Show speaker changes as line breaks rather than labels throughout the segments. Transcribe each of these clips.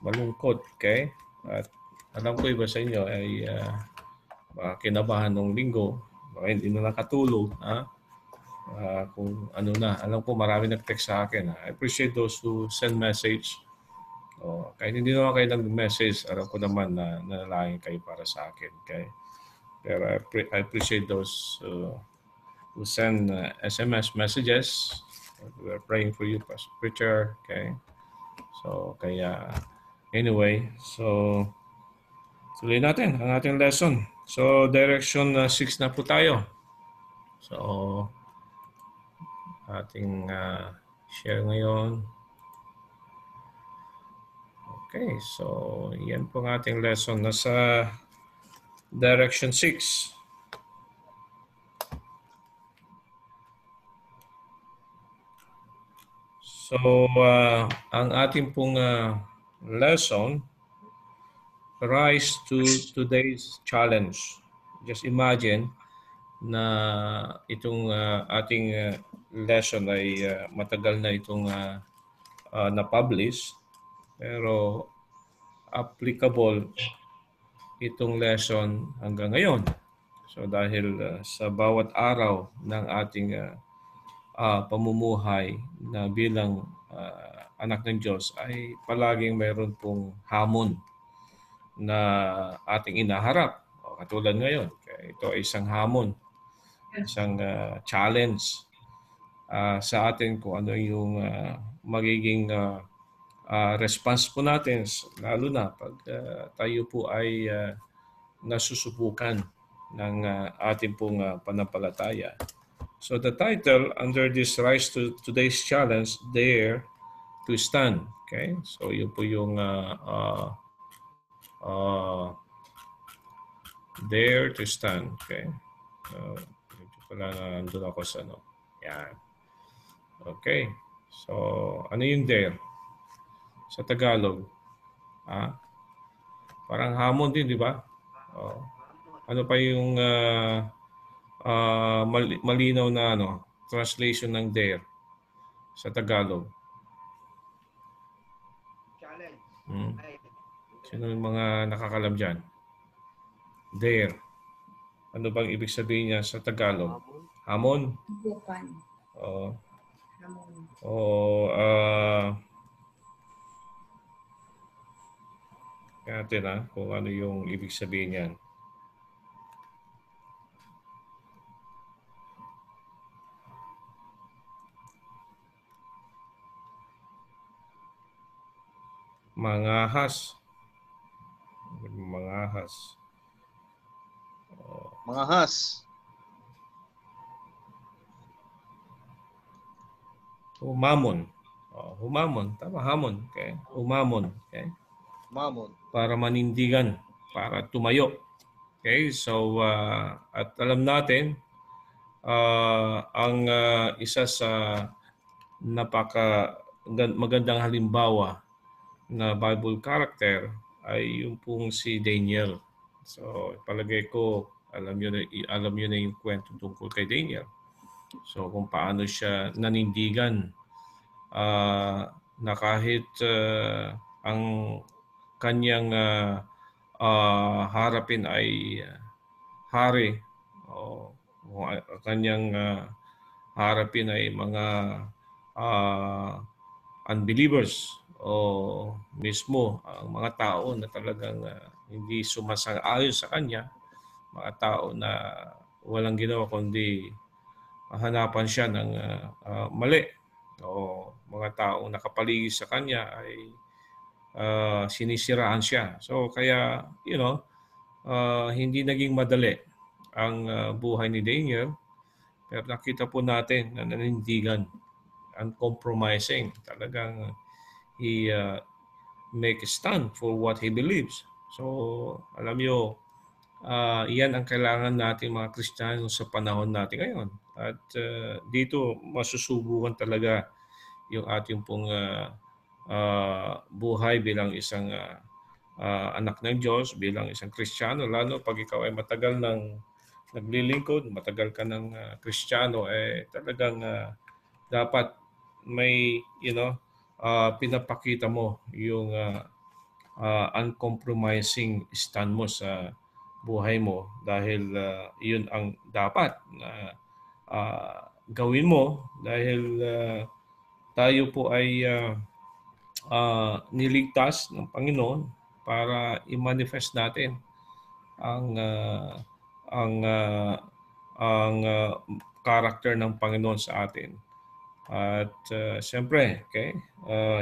malungkot. Okay? At alam ko iba sa inyo ay kinabahan ng linggo. Baka hindi na nakatulog. Kung ano na. Alam ko marami nag-text sa akin. I appreciate those who send message. Kahit hindi naman kayo nag-message, alam ko naman na nanalangin kayo para sa akin. Okay? Pero I appreciate those who send SMS messages. We're praying for you, Pastor Preacher. Okay? So, kaya, anyway, so, tuloy natin ang ating lesson. So, direction 6 na po tayo. So, ating share ngayon. Okay, so, yan po ang ating lesson. Nasa direction 6. So, ang ating pong lesson, rise to today's challenge. Just imagine na itong ating lesson ay matagal na itong na-publish, pero applicable itong lesson hanggang ngayon. So dahil sa bawat araw ng ating pamumuhay na bilang anak ng Diyos ay palaging mayroon pong hamon na ating inaharap. Katulad ngayon, ito ay isang hamon, isang challenge sa atin kung ano yung magiging response po natin, lalo na pag tayo po ay nasusubukan ng ating pong panampalataya. So the title under this Rise to Today's Challenge, Dare to Stand. Okay? So yun po yung Dare to Stand. Okay? Ito pala nandun ako sa ano. Yan. Okay. So, ano yung dare? Sa Tagalog. Parang hamon din, di ba? Ano pa yung malinaw na translation ng dare sa Tagalog?
Challenge.
Sino yung mga nakakalam dyan? Dare. Ano bang ibig sabihin niya sa Tagalog? Hamon?
Bukan.
Hamon. Natin kung ano yung ibig sabihin niyan. Mangahas. Mangahas.
Mangahas.
Humamon. Humamon. Tama, hamon. Okay? Humamon. Okay?
Humamon.
Para manindigan. Para tumayo. Okay? So, at alam natin, ang isa sa magandang halimbawa na Bible character ay yung pong si Daniel. So, palagay ko, alam niyo na yung kwento tungkol kay Daniel. So, kung paano siya nanindigan na kahit ang kanyang harapin ay hari o kanyang harapin ay mga unbelievers o mismo ang mga tao na talagang hindi sumasang-ayon sa kanya, mga tao na walang ginawa kundi hanapan siya ng mali o mga taong nakapaligid sa kanya ay sinisiraan siya. So kaya, hindi naging madali ang buhay ni Daniel, pero nakita po natin na nanindigan, uncompromising. Talagang he make a stand for what he believes. So, alam nyo, iyan ang kailangan natin mga Kristiyano sa panahon natin ngayon. At dito masusubukan talaga yung ating pong buhay bilang isang anak ng Diyos, bilang isang Kristiyano. Lalo pag ikaw ay matagal ng naglilingkod, matagal ka ng Kristiyano, talagang dapat may pinapakita mo yung uncompromising stand mo sa buhay mo dahil iyon ang dapat na gawin mo dahil tayo po ay niligtas ng Panginoon para i-manifest natin ang character ng Panginoon sa atin. At siyempre,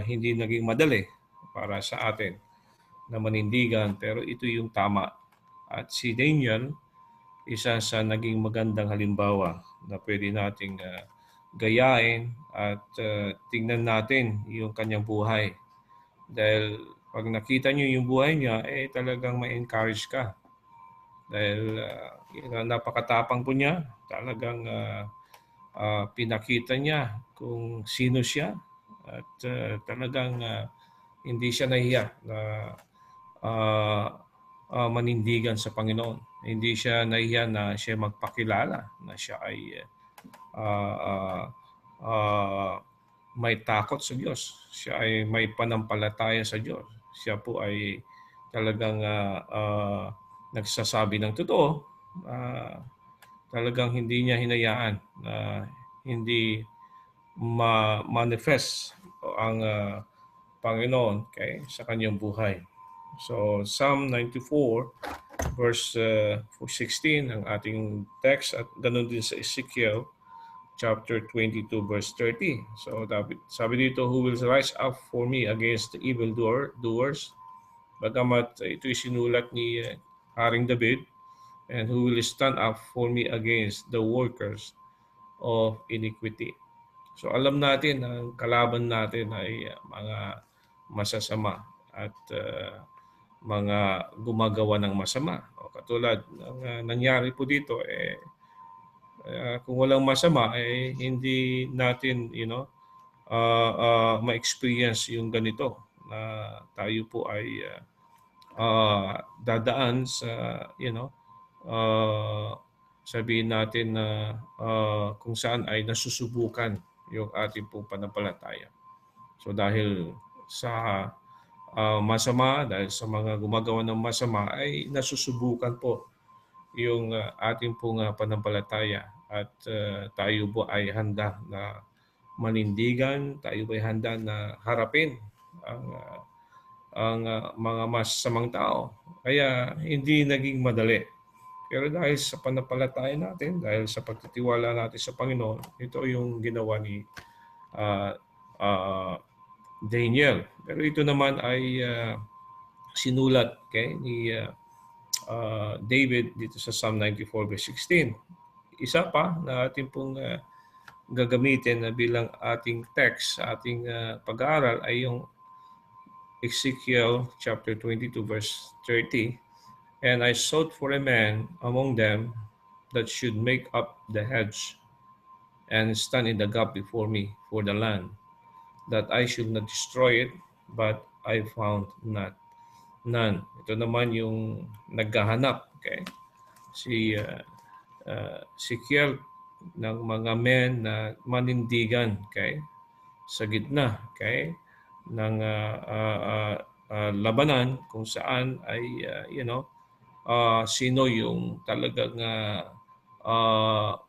hindi naging madali para sa atin na manindigan, pero ito yung tama. At si Daniel, isa sa naging magandang halimbawa na pwede nating gayain at tingnan natin yung kanyang buhay. Dahil pag nakita nyo yung buhay niya, talagang ma-encourage ka. Dahil napakatapang po niya, talagang pinakita niya kung sino siya at talagang hindi siya nahiya na manindigan sa Panginoon. Hindi siya nahiya na siya magpakilala na siya ay may takot sa Diyos. Siya ay may panampalataya sa Diyos. Siya po ay talagang nagsasabi ng totoo. Talagang hindi niya hinayaan na hindi ma-manifest ang Panginoon sa kanyang buhay. So Psalm 94 verse 16 ang ating text at ganun din sa Ezekiel chapter 22 verse 30. So sabi dito, who will rise up for me against the evil doers? Bagamat ito sinulat ni Haring David, and who will stand up for me against the workers of iniquity. So alam natin ang kalaban natin ay mga masasama at mga gumagawa ng masama. O katulad ng nangyari po dito, kung walang masama, hindi natin ma-experience yung ganito na tayo po ay dadaan sa sabihin natin na kung saan ay nasusubukan yung ating pong panampalataya. So dahil sa masama, dahil sa mga gumagawa ng masama, ay nasusubukan po yung ating pong panampalataya at tayo po ay handa na manindigan, tayo po ay handa na harapin ang mga masasamang tao. Kaya hindi naging madali. Pero dahil sa panampalataya natin, dahil sa pagtitiwala natin sa Panginoon, ito yung ginawa ni Daniel. Pero ito naman ay sinulat ni David dito sa Psalm 94 verse 16. Isa pa na ating pong gagamitin na bilang ating text sa ating pag-aaral ay yung Ezekiel chapter 22 verse 30. And I sought for a man among them that should make up the hedge and stand in the gap before me for the land, that I should not destroy it, but I found none. Ito naman yung naghahanap, si Ezekiel ng mga men na manindigan, sa gitna, ng labanan kung saan ay sino yung talagang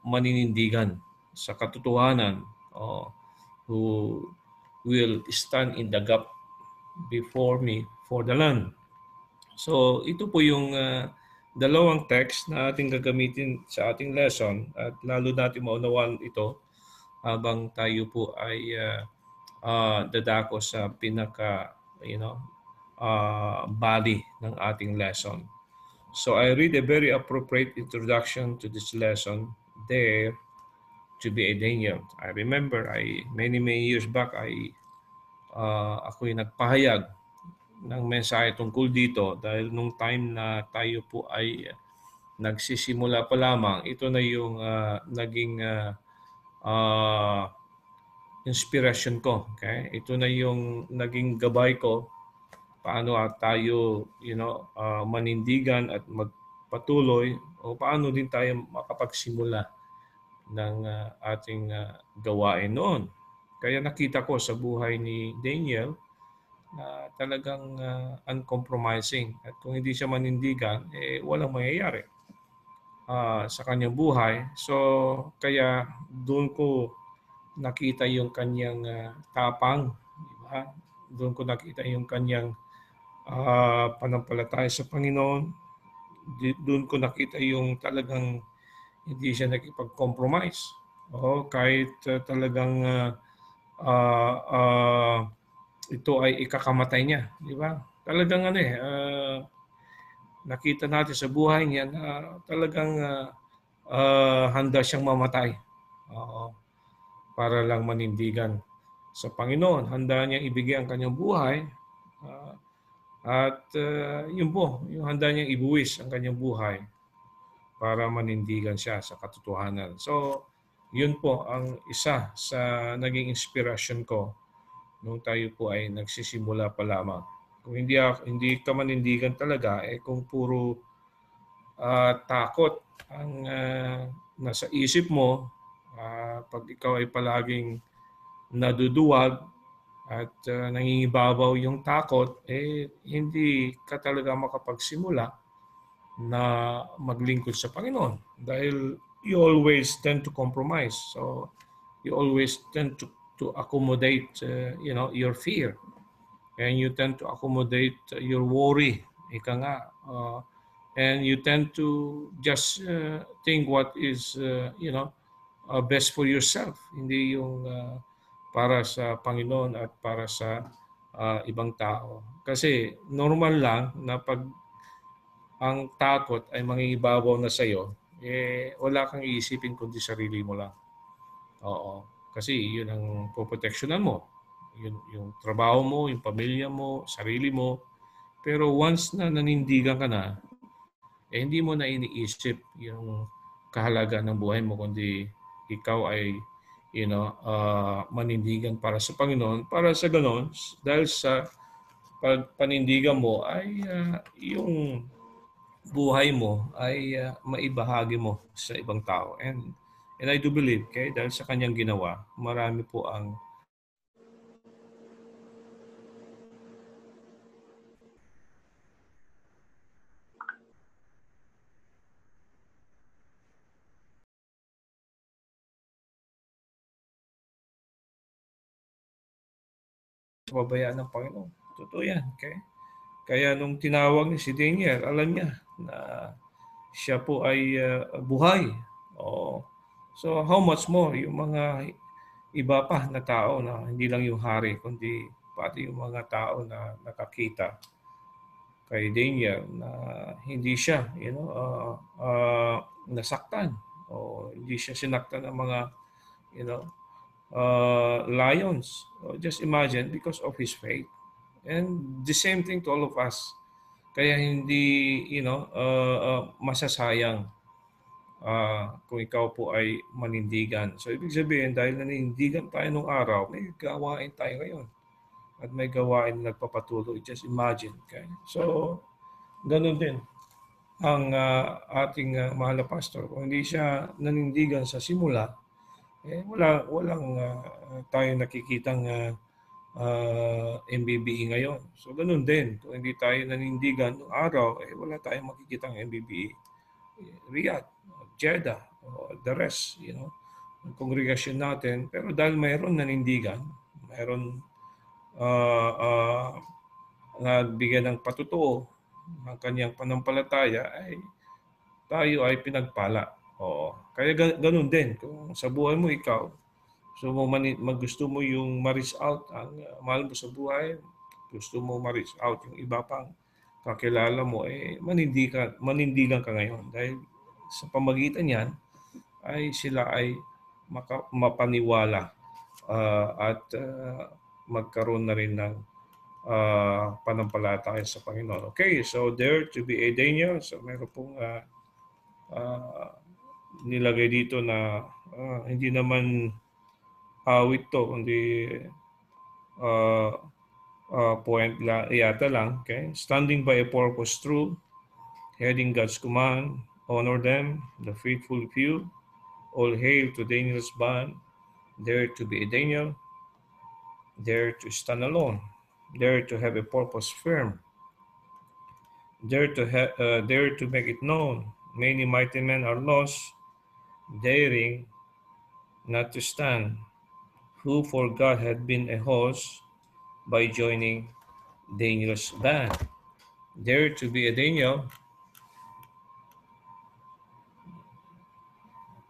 maninindigan sa katotohanan, who will stand in the gap before me for the land. So ito po yung dalawang text na ating gagamitin sa ating lesson at lalo natin maunawaan ito habang tayo po ay dadako sa pinaka body ng ating lesson. So I read a very appropriate introduction to this lesson, Dare to be a Daniel. I remember many years back ako'y nagpahayag ng mensahe tungkol dito dahil nung time na tayo po ay nagsisimula pa lamang, ito na yung naging inspiration ko. Ito na yung naging gabay ko paano tayo manindigan at magpatuloy o paano din tayo makapagsimula ng ating gawain noon. Kaya nakita ko sa buhay ni Daniel na talagang uncompromising. At kung hindi siya manindigan, walang mangyayari sa kanyang buhay. So, kaya doon ko nakita yung kanyang tapang. Diba? Doon ko nakita yung kanyang panampalataya sa Panginoon. Doon ko nakita yung talagang hindi siya nakipag-compromise. Kahit talagang ito ay ikakamatay niya, di ba? Talagang nakita natin sa buhay niya na talagang handa siyang mamatay. Para lang manindigan sa Panginoon. Handa niyang ibigay ang kanyang buhay at yun po, yung handa niyang ibuwis ang kanyang buhay para manindigan siya sa katotohanan. So, yun po ang isa sa naging inspirasyon ko nung tayo po ay nagsisimula pa lamang. Kung hindi ka manindigan talaga, kung puro takot ang nasa isip mo, pag ikaw ay palaging naduduwag at nangingibabaw yung takot, hindi ka talaga makapagsimula na maglingkod sa Panginoon dahil you always tend to compromise. So you always tend to accommodate your fear, and you tend to accommodate your worry, ika nga, and you tend to just think what is best for yourself, hindi yung para sa Panginoon at para sa ibang tao. Kasi normal lang na pag ang takot ay mangingibabaw na sa'yo, wala kang iisipin kundi sarili mo lang. Oo. Kasi yun ang poproteksyonan mo. Yun, yung trabaho mo, yung pamilya mo, sarili mo. Pero once na nanindigan ka na, hindi mo na iniisip yung kahalagaan ng buhay mo, kundi ikaw ay manindigan para sa Panginoon. Para sa ganon, dahil sa pagpanindigan mo ay yung buhay mo ay maibahagi mo sa ibang tao. And I do believe, dahil sa kanyang ginawa, marami po ang pabayaan ng Panginoon. Totoo yan. Kaya nung tinawag ni si Daniel, alam niya na siya po ay buhay. So how much more yung mga iba pa na tao na hindi lang yung hari, kundi pati yung mga tao na nakakita kay Daniel na hindi siya nasaktan o hindi siya sinaktan ng mga lions. Just imagine, because of his faith. And the same thing to all of us. Kaya hindi masasayang kung ikaw po ay manindigan. So ibig sabihin, dahil nanindigan tayo nung araw, may gawain tayo ngayon. At may gawain na nagpapatuloy. Just imagine. So, ganun din ang ating mahal na pastor. Kung hindi siya nanindigan sa simula, walang tayo nakikitang MBBE ngayon. So, ganun din. Kung hindi tayo nanindigan noong araw, wala tayong makikitang MBBE. Riyadh, Jeddah, the rest, ang kongregasyon natin. Pero dahil mayroon nanindigan, mayroon nagbigay ng patutuo ng kanyang panampalataya, ay tayo ay pinagpala. Kaya ganun din. Kung sa buhay mo ikaw, so gusto mo yung ma-reach out ang mahal mo sa buhay, gusto mo ma-reach out yung iba pang kakilala mo, manindigan ka ngayon. Dahil sa pamagitan yan, ay sila ay mapaniwala at magkaroon na rin ng panampalataya sa Panginoon. Okay, so there to be a Daniel. So meron pong nilagay dito na hindi naman awit to, kundi point yata lang. Okay, standing by a purpose true, heading God's command, honor them, the faithful few. All hail to Daniel's band. There to be a Daniel, there to stand alone. dare to have a purpose firm, dare to make it known. Many mighty men are lost, daring not to stand, who for God had been a host by joining Daniel's band. Dare to be a Daniel,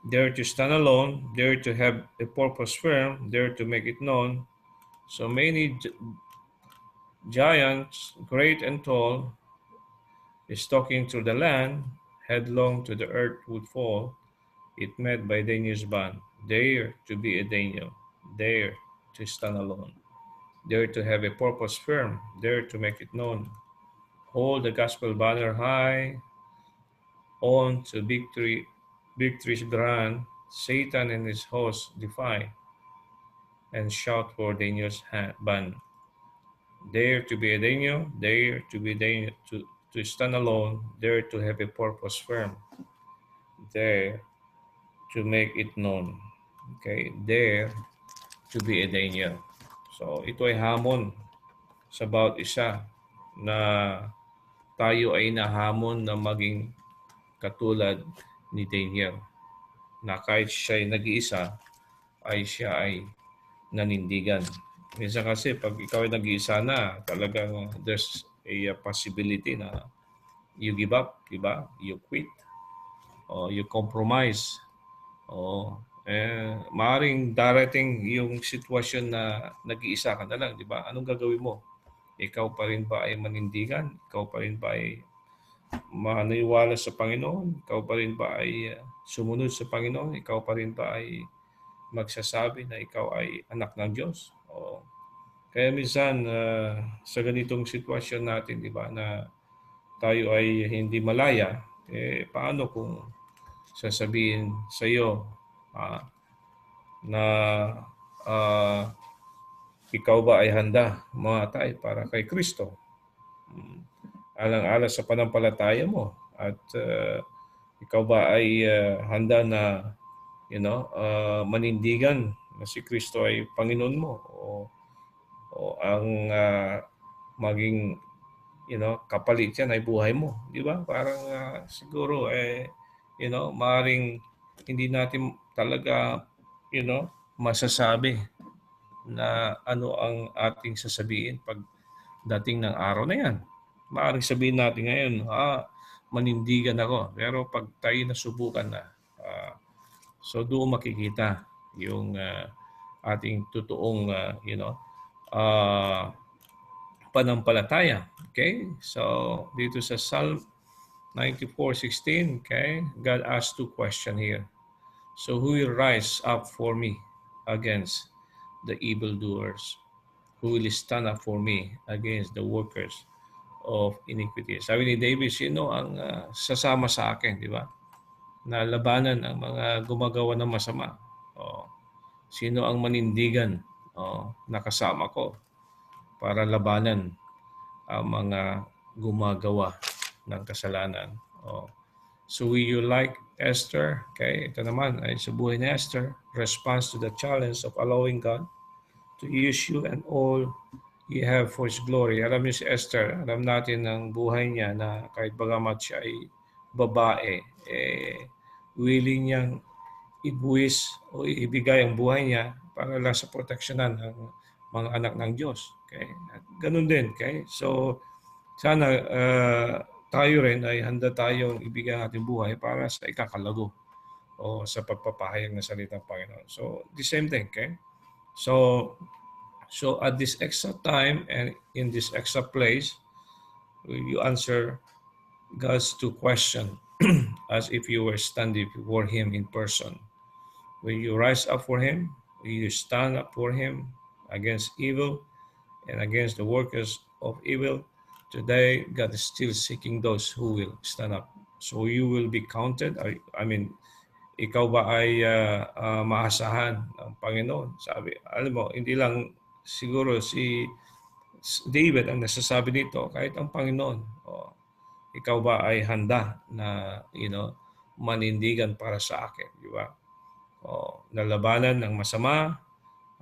dare to stand alone, dare to have a purpose firm, dare to make it known. So many giants, great and tall, stalking through the land, headlong to the earth would fall, it met by Daniel's band. Dare to be a Daniel, dare to stand alone, dare to have a purpose firm, dare to make it known. Hold the gospel banner high, on to victory's grand, Satan and his hosts defy, and shout for Daniel's band. Dare to be a Daniel, dare to be Daniel, to stand alone, dare to have a purpose firm, dare to make it known. Okay, dare to be a Daniel. So ito ay hamon sa bawat isa na tayo ay nahamon na maging katulad ni Daniel, na kahit siya ay nag-iisa, siya ay nanindigan. Minsan kasi pag ikaw ay nag-iisa na, talagang there's a possibility na you give up, diba? You quit, o you compromise, o maaaring darating yung sitwasyon na nag-iisa ka na lang, diba? Anong gagawin mo? Ikaw pa rin ba ay manindigan? Ikaw pa rin ba ay maniwala sa Panginoon? Ikaw pa rin ba ay sumunod sa Panginoon? Ikaw pa rin ba ay magsasabi na ikaw ay anak ng Diyos? O kaya minsan sa ganitong sitwasyon natin, di ba, na tayo ay hindi malaya, paano kung sasabihin sa iyo na ikaw ba ay handa mamatay para kay Kristo? Alang-alang sa panampalataya mo, at ikaw ba ay handa na manindigan na si Kristo ay Panginoon mo, o ang maging kapalit yan ay buhay mo, di ba? Parang siguro maaaring hindi natin talaga masasabi na ano ang ating sasabihin pag dating ng araw na yan. Maaaring sabihin natin ngayon, manindigan ako, pero pag tayo nasubukan na, so doon makikita yung ating totoong panampalataya. Okay? So dito sa Psalm 94:16, okay? God asked two questions here. So who will rise up for me against the evildoers? Who will stand up for me against the workers of iniquity? Sabi ni David, sino ang sasama sa akin, di ba? Na labanan ang mga gumagawa ng masama. Sino ang manindigan na kasama ko para labanan ang mga gumagawa ng kasalanan? So will you like Esther? Okay, ito naman ay sa buhay ni Esther, response to the challenge of allowing God to use you and all you have for His glory. Alam niyo si Esther, alam natin ng buhay niya na kahit bagamat siya ay babae, willing niyang ibuwis o ibigay ang buhay niya para lang sa proteksyonan ng mga anak ng Diyos. Okay? At ganun din. Okay? So, sana tayo rin ay handa tayong ibigay ang ating buhay para sa ikakalago o sa pagpapahayag ng salitang Panginoon. So, the same thing. Okay? So at this extra time and in this extra place, you answer God's two questions as if you were standing before Him in person. Will you rise up for Him? Will you stand up for Him against evil and against the workers of evil? Today, God is still seeking those who will stand up. So you will be counted. Ikaw ba ay maasahan ng Panginoon? Sabi, alam mo, hindi lang siguro si David ang nasasabi nito, kahit ang Panginoon. Ikaw ba ay handa na manindigan para sa akin, di ba? Nalabanan ng masama,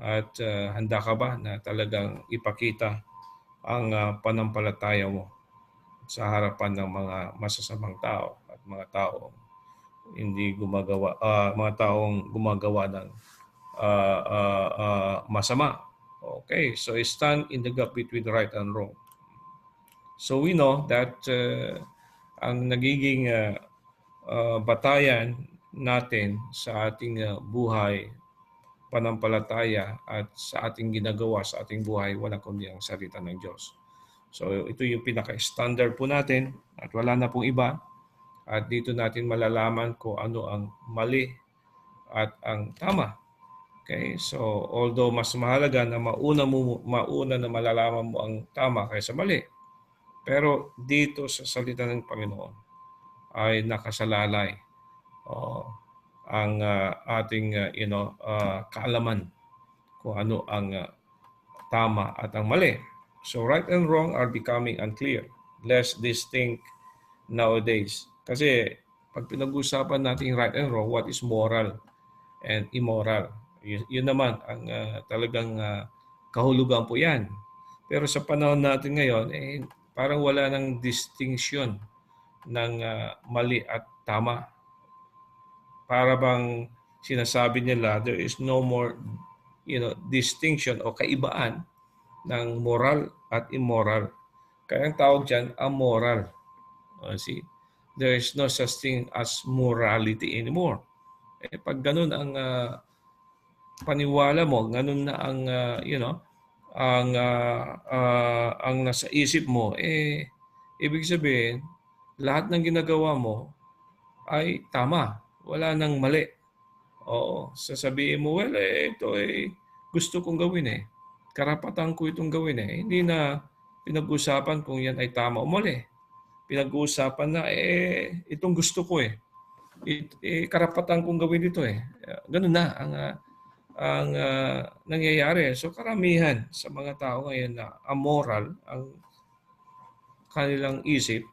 at handa ka ba na talagang ipakita ang panampalataya mo sa harapan ng mga masasamang tao at mga taong hindi gumagawa, mga taong gumagawa ng masama. Okay, so stand in the gap between right and wrong. So we know that ang nagiging batayan natin sa ating buhay, panampalataya at sa ating ginagawa sa ating buhay, wala kundi ang salita ng Diyos. So ito yung pinaka-standard po natin at wala na pong iba. At dito natin malalaman kung ano ang mali at ang tama. Okay? So although mas mahalaga na mauna na malalaman mo ang tama kaysa mali, pero dito sa salita ng Panginoon ay nakasalalay ang ating kaalaman kung ano ang tama at ang mali. So right and wrong are becoming unclear, less distinct nowadays. Kasi pag pinag-usapan natin right and wrong, what is moral and immoral? Yun naman ang talagang kahulugan po yan. Pero sa panahon natin ngayon, parang wala ng distinction ng mali at tama. Para bang sinasabi nila, there is no more distinction o kaibaan ng moral at immoral. Kaya ang tawag dyan, amoral. See? There is no such thing as morality anymore. Pag ganun ang paniwala mo, ganun na ang ang nasa isip mo, ibig sabihin lahat ng ginagawa mo ay tama. Wala nang mali. Oo, sasabihin mo, well, ito gusto kong gawin karapatan ko itong gawin Hindi na pinag-usapan kung yan ay tama o mali. Pinag-uusapan na itong gusto ko karapatan kong gawin ito Ganun na ang nangyayari. So karamihan sa mga tao ngayon na amoral ang kanilang isip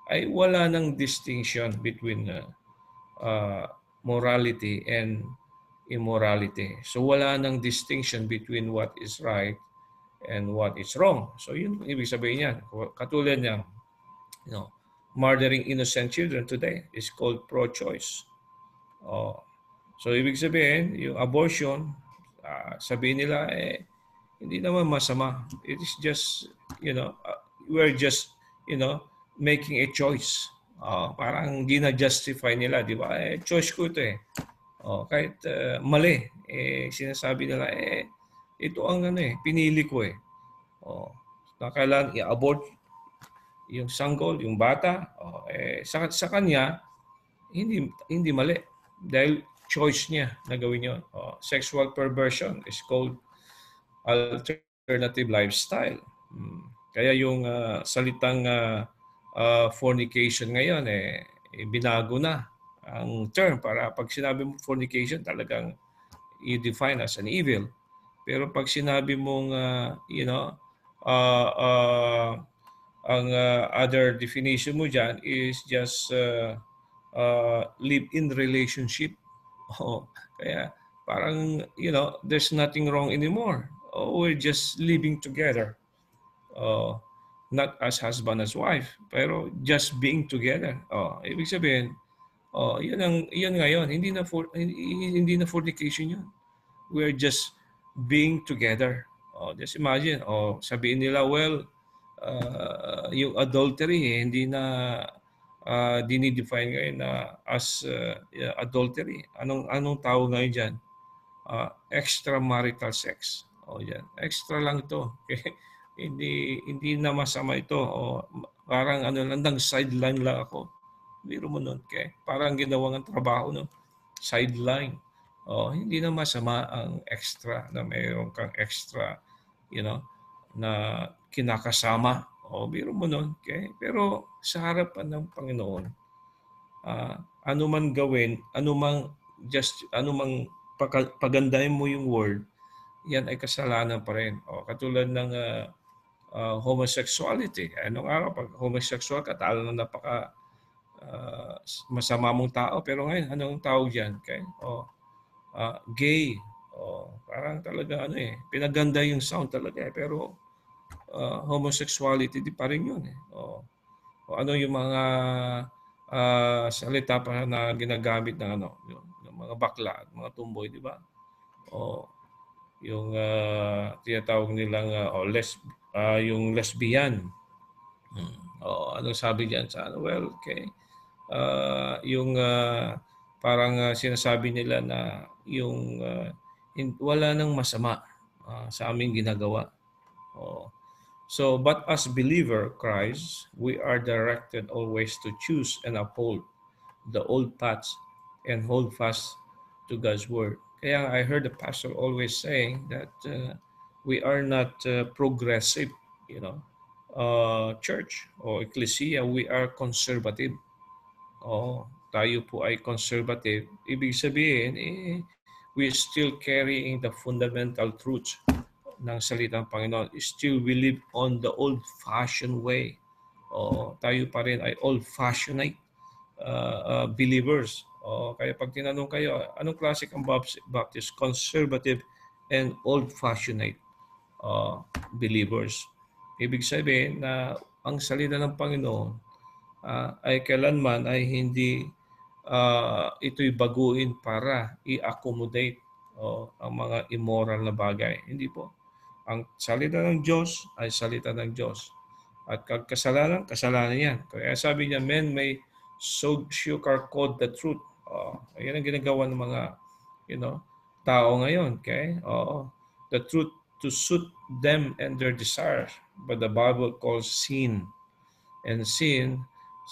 ay wala ng distinction between morality and immorality. So wala ng distinction between what is right and what is wrong. So yun ang ibig sabihin yan. Katulad niya, murdering innocent children today is called pro-choice. So ibig sabihin, yung abortion, sabihin nila, hindi naman masama. It is just, we're just, making a choice. Parang gina-justify nila, di ba? Choice ko ito kahit mali, sinasabi nila, ito ang pinili ko na kailangan i-abort yung sanggol, yung bata. Sa kanya, hindi mali. Dahil choice niya na gawin yun. Sexual perversion is called alternative lifestyle. Kaya yung salitang fornication ngayon, binago na ang term para pag sinabi mo fornication, talagang i-define as an evil. Pero pag sinabi mong, ang other definition mo dyan is just live-in relationship. Kaya parang, there's nothing wrong anymore. We're just living together. Not as husband as wife, pero just being together. Ibig sabihin, yan ngayon, hindi na fornication yun. We're just being together. Just imagine, sabihin nila, well, yung adultery, hindi na dinidefine ngayon na as adultery. Anong tawag ngayon dyan? Extramarital sex. Yan. Extra lang ito. Okay? Hindi na masama ito. Parang lang, sideline lang ako. Biro mo nun. Okay? Parang ginawa ng trabaho, no? Sideline. Hindi na masama ang extra na mayroon kang extra, na kinakasama. Biro mo nun. Okay? Pero sa harapan ng Panginoon, ano man gawin, anumang pagandahin mo yung word, yan ay kasalanan pa rin. Katulad ng homosexuality. Anong araw, pag homosexual ka, talo na napaka masama mong tao. Pero ngayon, anong tawag dyan? Okay? Gay. Parang talaga pinaganda yung sound talaga. Pero homosexuality di pa rin yun eh. O ano yung mga salita pa na ginagamit ng ng mga bakla at mga tumboy, di ba? O yung tinatawag nilang yung lesbian. O anong sabi diyan sa well, okay. Yung parang sinasabi nila na yung wala nang masama sa aming ginagawa. So, but as believer Christ, we are directed always to choose and uphold the old paths and hold fast to God's word. Kaya I heard the pastor always saying that we are not progressive, church o ecclesia. We are conservative. Tayo po ay conservative. Ibig sabihin, we still carrying the fundamental truths ng salitang Panginoon. Still we live on the old-fashioned way. Tayo pa rin ay old-fashioned believers. Kaya pag tinanong kayo, anong klase kang Baptist? Conservative and old-fashioned believers. Ibig sabihin na ang salita ng Panginoon ay kailanman ay hindi ito'y baguhin para i-accommodate ang mga immoral na bagay. Hindi po. Ang salita ng Diyos ay salita ng Diyos. At kasalanan, kasalanan yan. Kaya sabi niya, men may sugarcoat the truth. Ayan ang ginagawa ng mga tao ngayon. Okay? The truth to suit them and their desires. But the Bible calls sin. And sin,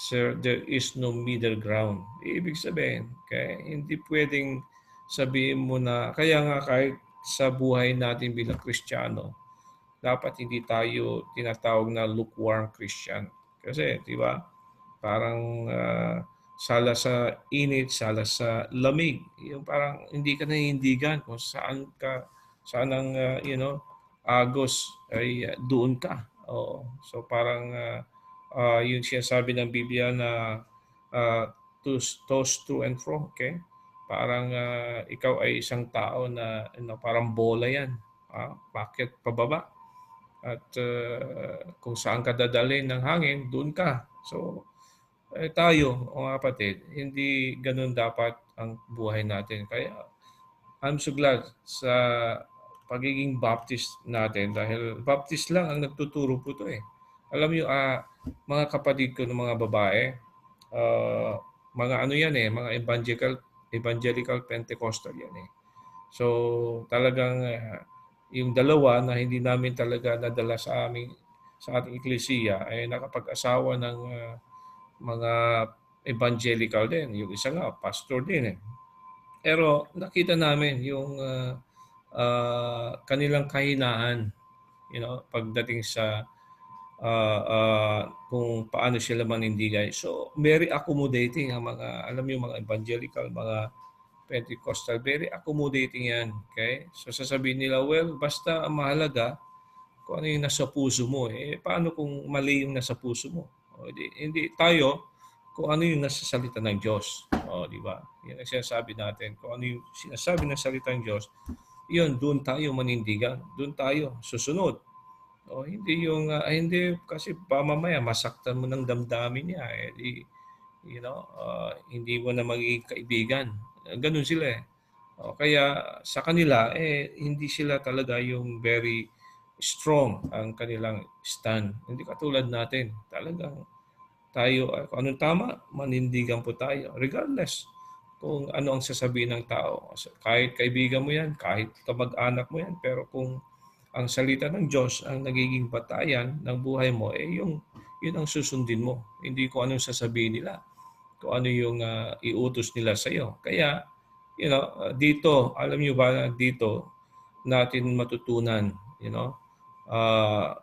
sir, there is no middle ground. Ibig sabihin, okay? Hindi pwedeng sabihin mo na, kaya nga kahit sa buhay natin bilang Kristiyano, dapat hindi tayo tinatawag na lukewarm Christian. Kasi, di ba, parang sala sa init, sala sa lamig. Yung parang hindi ka nahihindigan kung saan ang, agos ay doon ka. So parang yung sinasabi ng Biblia na toss to and fro, okay? Parang ikaw ay isang tao na parang bola yan. Bakit pababa? At kung saan ka dadalhin ng hangin, doon ka. So, tayo, mga kapatid, hindi ganun dapat ang buhay natin. Kaya, I'm so glad sa pagiging Baptist natin dahil Baptist lang ang nagtuturo po ito eh. Alam niyo, mga kapatid ko ng mga babae, mga ano yan eh, mga evangelical Pentecostal yan eh. So, talagang yung dalawa na hindi namin talaga nadala sa ating eklesiya ay nakapag-asawa ng mga evangelical din. Yung isa nga, pastor din eh. Pero nakita namin yung kanilang kahinaan, pagdating sa kung paano sila manindigay. So, very accommodating ang mga, alam mo mga evangelical, mga Pentecostal, very accommodating yan. Okay? So sasabihin nila, well, basta ang mahalaga kung ano yung nasa puso mo. Paano kung mali yung nasa puso mo? Hindi tayo kung ano yung nasa salita ng Diyos. Di ba? Yan ang sinasabi natin. Kung ano yung sinasabi ng salita ng Diyos, yun, doon tayo manindigan. Doon tayo susunod. Hindi yung, hindi, kasi mamaya masaktan mo ng damdamin niya. Hindi mo na magiging kaibigan. Ganun sila eh. Kaya sa kanila, hindi sila talaga yung very strong ang kanilang stand. Hindi katulad natin. Talagang tayo, kung anong tama, manindigan po tayo. Regardless kung ano ang sasabihin ng tao. Kahit kaibigan mo yan, kahit kamag-anak mo yan. Pero kung ang salita ng Diyos ang nagiging batayan ng buhay mo, yun ang susundin mo. Hindi ko anong sasabihin nila. Kung ano yung iutos nila sa iyo. Kaya, dito, alam niyo ba, dito natin matutunan,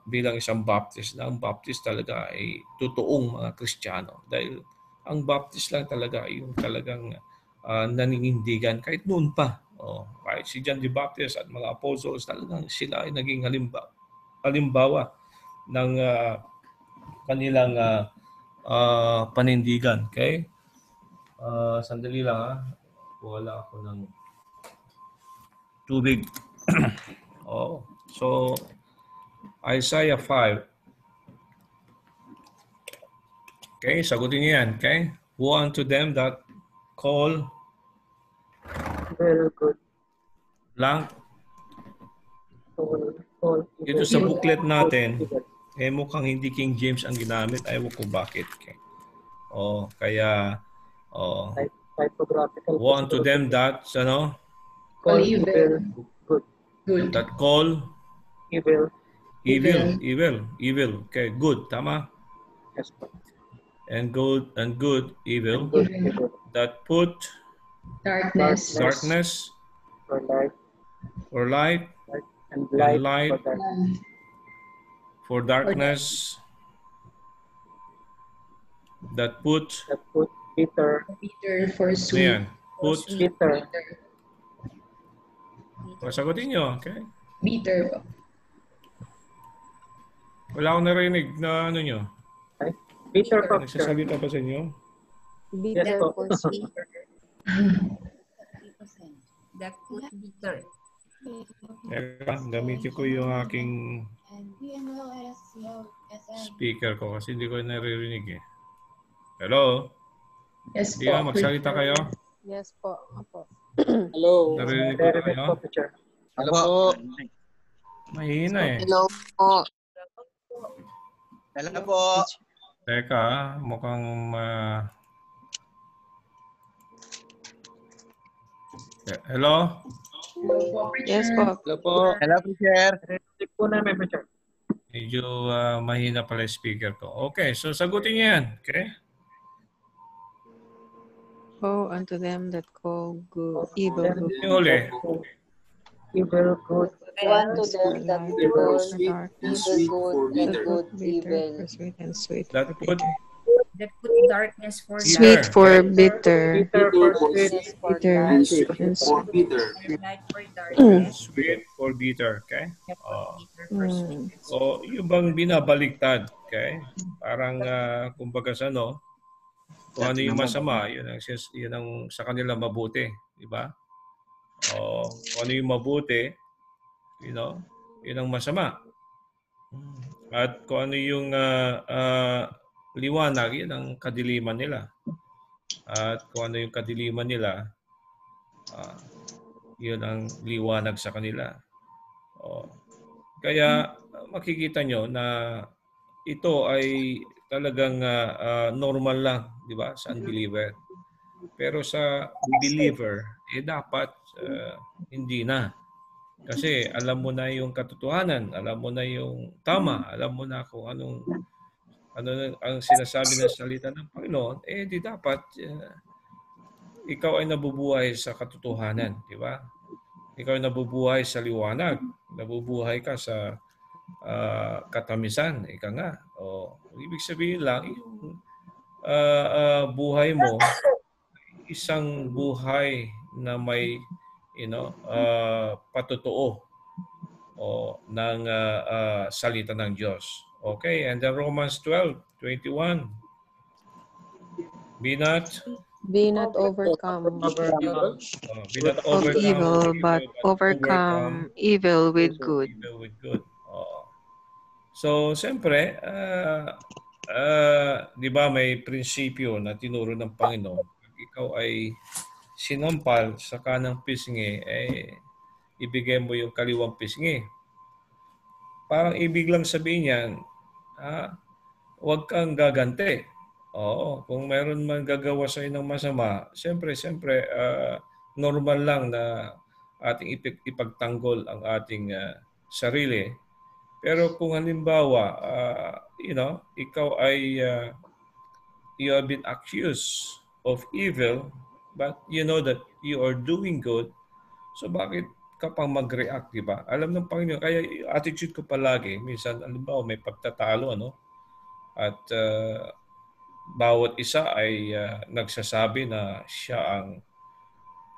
bilang isang Baptist, na ang Baptist talaga ay totoong mga Kristiyano. Dahil ang Baptist lang talaga yung talagang naninindigan kahit noon pa. Kahit si John the Baptist at mga apostles, talagang sila ay naging halimbawa ng kanilang panindigan. Okay? Sandali lang wala ako ng tubig. So Isaiah 5. Okay, sagutin niyo yan. Okay? Woe unto them that call
Very good.
blank.
All
Dito
evil.
sa booklet natin, mukhang hindi King James ang ginamit. Ayaw ko bakit. Okay. Kaya,
Typographical.
woe unto them that,
Call
evil.
Good.
Good.
that call
Evil.
evil. Okay, good. Tama?
Yes, po.
And good, evil.
Good. Evil.
That put
Darkness.
darkness
For light.
or light
And
and
light.
light
For darkness.
for darkness. That put,
That put bitter.
Bitter for
ano
sweet.
yan? Put,
Bitter.
sagutin nyo, okay?
Bitter po.
Wala akong narinig na ano nyo.
Bitter for sure.
Nagsasalita pa sa inyo?
Yes,
Bitter
po.
for sweet. That put bitter.
Gamitin ko yung aking speaker ko kasi hindi ko naririnig eh. Hello?
Yes
Hindi nga,
po.
magsalita kayo.
Yes po. Opo.
Hello.
Narinig ko
Very
kayo.
good po, teacher.
Hello po.
Mahina eh.
Hello po.
Hello po.
Teka, mukhang hello?
Yes po.
Hello po. Hello po, sir.
Check po namin, teacher.
Medyo mahina pala yung speaker ko. Okay, so sagutin niyo yan. Okay?
Woe unto them that call good, evil good.
Yung huli.
Evil, good.
One to them that
Evil,
good,
darkness,
evil good, and
that
good,
put bitter
evil.
for sweet and sweet
That
for
put
bitter.
That put darkness for
Sweet
light,
for bitter,
Bitter for sweet.
Darkness for
bitter
light,
and sweet.
and light for darkness.
sweet or bitter. Okay?
That put bitter for
Mm.
sweet.
So, yung bang binabaliktad. Okay? Parang, kumbaga sa kung ano yung masama, yun ang sa kanila mabuti. Di ba? Kung ano yung mabuti, yun ang masama. At kung ano yung liwanag, yun ang kadiliman nila. At kung ano yung kadiliman nila, yun ang liwanag sa kanila. Kaya makikita nyo na ito ay talagang normal lang, di ba, sa unbeliever. Pero sa believer, dapat hindi na. Kasi alam mo na yung katotohanan, alam mo na yung tama, alam mo na kung ano ang sinasabi ng salita ng Panginoon, di dapat ikaw ay nabubuhay sa katotohanan, di ba? Ikaw ay nabubuhay sa liwanag, nabubuhay ka sa katamisan, ika nga. Ibig sabihin lang, yung buhay mo, isang buhay na may patotoo ng salita ng Diyos. Okay, and then Romans 12:21. Be not
overcome
be not
of evil, but overcome evil with good.
Evil with good. So, siyempre, di ba may prinsipyo na tinuro ng Panginoon. Pag ikaw ay sinampal sa kanang pisngi, ibigay mo yung kaliwang pisngi. Parang ibig lang sabihin yan, huwag kang gaganti. Kung meron man gagawa sa'yo ng masama, siyempre, normal lang na ating ipagtanggol ang ating sarili. Pero kung halimbawa, ikaw ay you have been accused of evil, but you know that you are doing good, so bakit ka pang mag-react, di ba? Alam ng Panginoon, kaya attitude ko palagi, minsan, halimbawa, may pagtatalo, at bawat isa ay nagsasabi na siya ang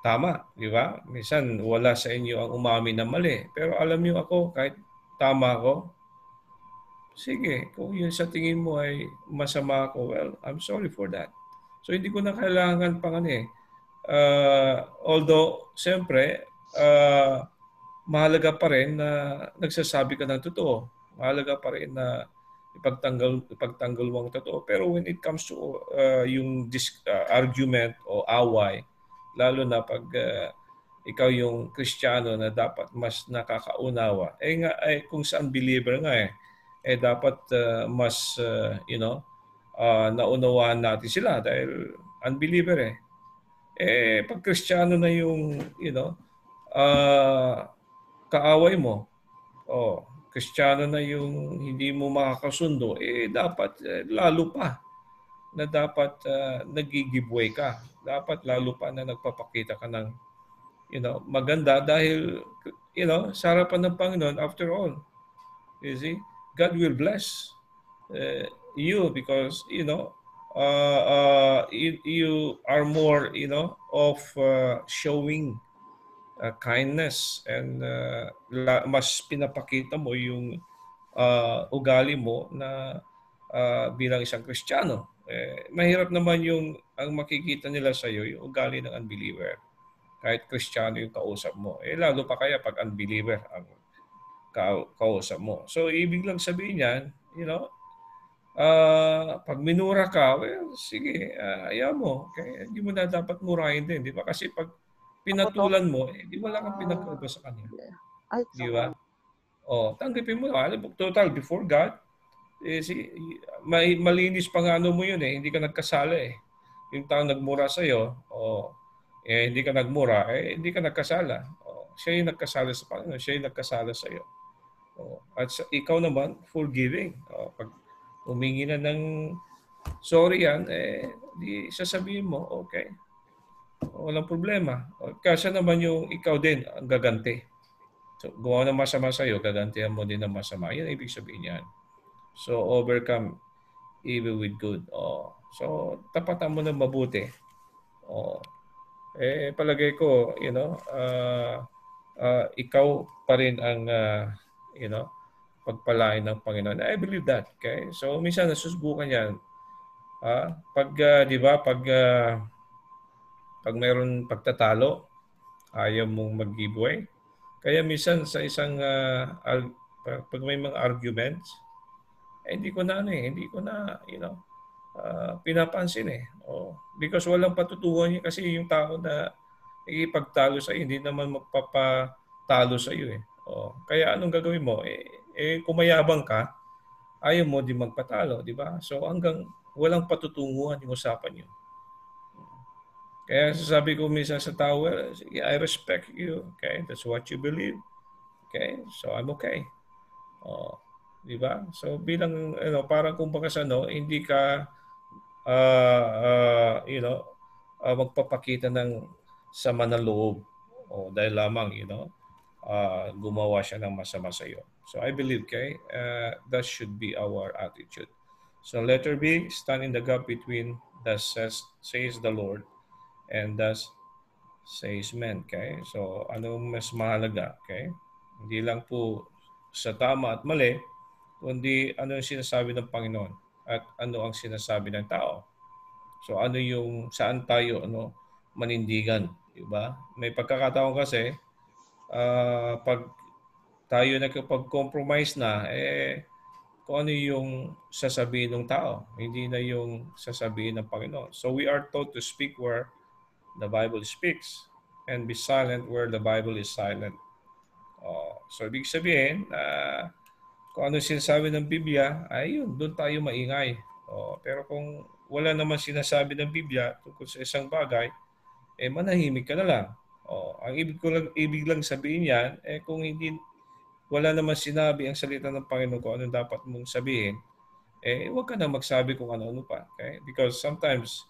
tama, di ba? Minsan, wala sa inyo ang umamin na mali. Pero alam niyo ako, kahit tama ako, sige, kung yun sa tingin mo ay masama ako, well, I'm sorry for that. So, hindi ko na kailangan pang although, siyempre, mahalaga pa rin na nagsasabi ka ng totoo. Mahalaga pa rin na ipagtanggol mo ang totoo. Pero when it comes to yung argument o away, lalo na pag ikaw yung Kristiyano na dapat mas nakakaunawa, kung sa unbeliever nga dapat mas naunawaan natin sila dahil unbeliever pag Kristiyano na yung kaaway mo, Kristiyano na yung hindi mo makakasundo, dapat lalo pa na dapat nagigibway ka. Dapat lalo pa na nagpapakita ka ng maganda dahil sa harapan ng Panginoon, after all, you see, God will bless you because you are more of showing kindness and mas pinapakita mo yung ugali mo na bilang isang Kristiyano. Mahirap naman ang makikita nila sa iyo yung ugali ng unbeliever. Kahit Kristiyano yung kausap mo. Lalo pa kaya pag unbeliever ang kausap mo. So, ibig lang sabihin yan, pag minura ka, sige, ayaw mo. Okay? Hindi mo na dapat murahin din. Di ba? Kasi pag pinatulan mo, di wala kang pinagkaiba sa kanya. Di ba? Tanggapin mo. Total, before God, malinis pa nga mo yun Hindi ka nagkasala Yung tao nagmura sa'yo, hindi ka nagmura, hindi ka nagkasala. Siya yung nagkasala sa Panginoon, siya yung nagkasala sa iyo. At ikaw naman, forgiving. Pag humingi na ng sorry yan, di sasabihin mo, okay. Walang problema. Kasi naman yung ikaw din ang gaganti. So, gawa ng masama sa iyo, gagantihan mo din ng masama. Yan ibig sabihin yan. So, overcome evil with good. So, tapatan mo na mabuti. Palagay ko, ikaw pa rin ang, pagpalain ng Panginoon. I believe that. Okay? So, minsan nasusubukan yan. Di ba, pag mayroon pagtatalo, ayaw mong mag-giveaway. Kaya minsan sa isang, pag may mga arguments, hindi ko na, pinapansin because walang patutuhan niya kasi yung tao na ipagtalo sa iyo hindi naman magpapatalo sa iyo kaya anong gagawin mo kumayabang ka ayaw mo din magpatalo, di ba? So hanggang walang patutunguhan yung usapan niyo. Kaya sasabi ko minsan sa tao, I respect you, okay? That's what you believe. Okay? So I'm okay. Di ba? So bilang parang kumbaga sa hindi ka magpapakita ng sama na loob dahil lamang gumawa siya ng masama sa iyo. So I believe that should be our attitude. So letter B, stand in the gap between thus says the Lord and thus says men. Okay? So ano mas mahalaga? Okay? Hindi lang po sa tama at mali, kundi ano yung sinasabi ng Panginoon at ano ang sinasabi ng tao. So ano yung saan tayo manindigan, di ba? May pagkakataon kasi pag tayo nakapag-compromise na kung ano yung sasabihin ng tao, hindi na yung sasabihin ng Panginoon. So we are taught to speak where the Bible speaks and be silent where the Bible is silent. So ibig sabihin kung ano sinasabi ng Biblia, ayun, doon tayo maingay. Pero kung wala naman sinasabi ng Biblia tungkol sa isang bagay, manahimik ka na lang. Ang ibig lang sabihin yan, kung wala naman sinabi ang salita ng Panginoon kung ano dapat mong sabihin, huwag ka na magsabi kung ano-ano pa. Okay? Because sometimes,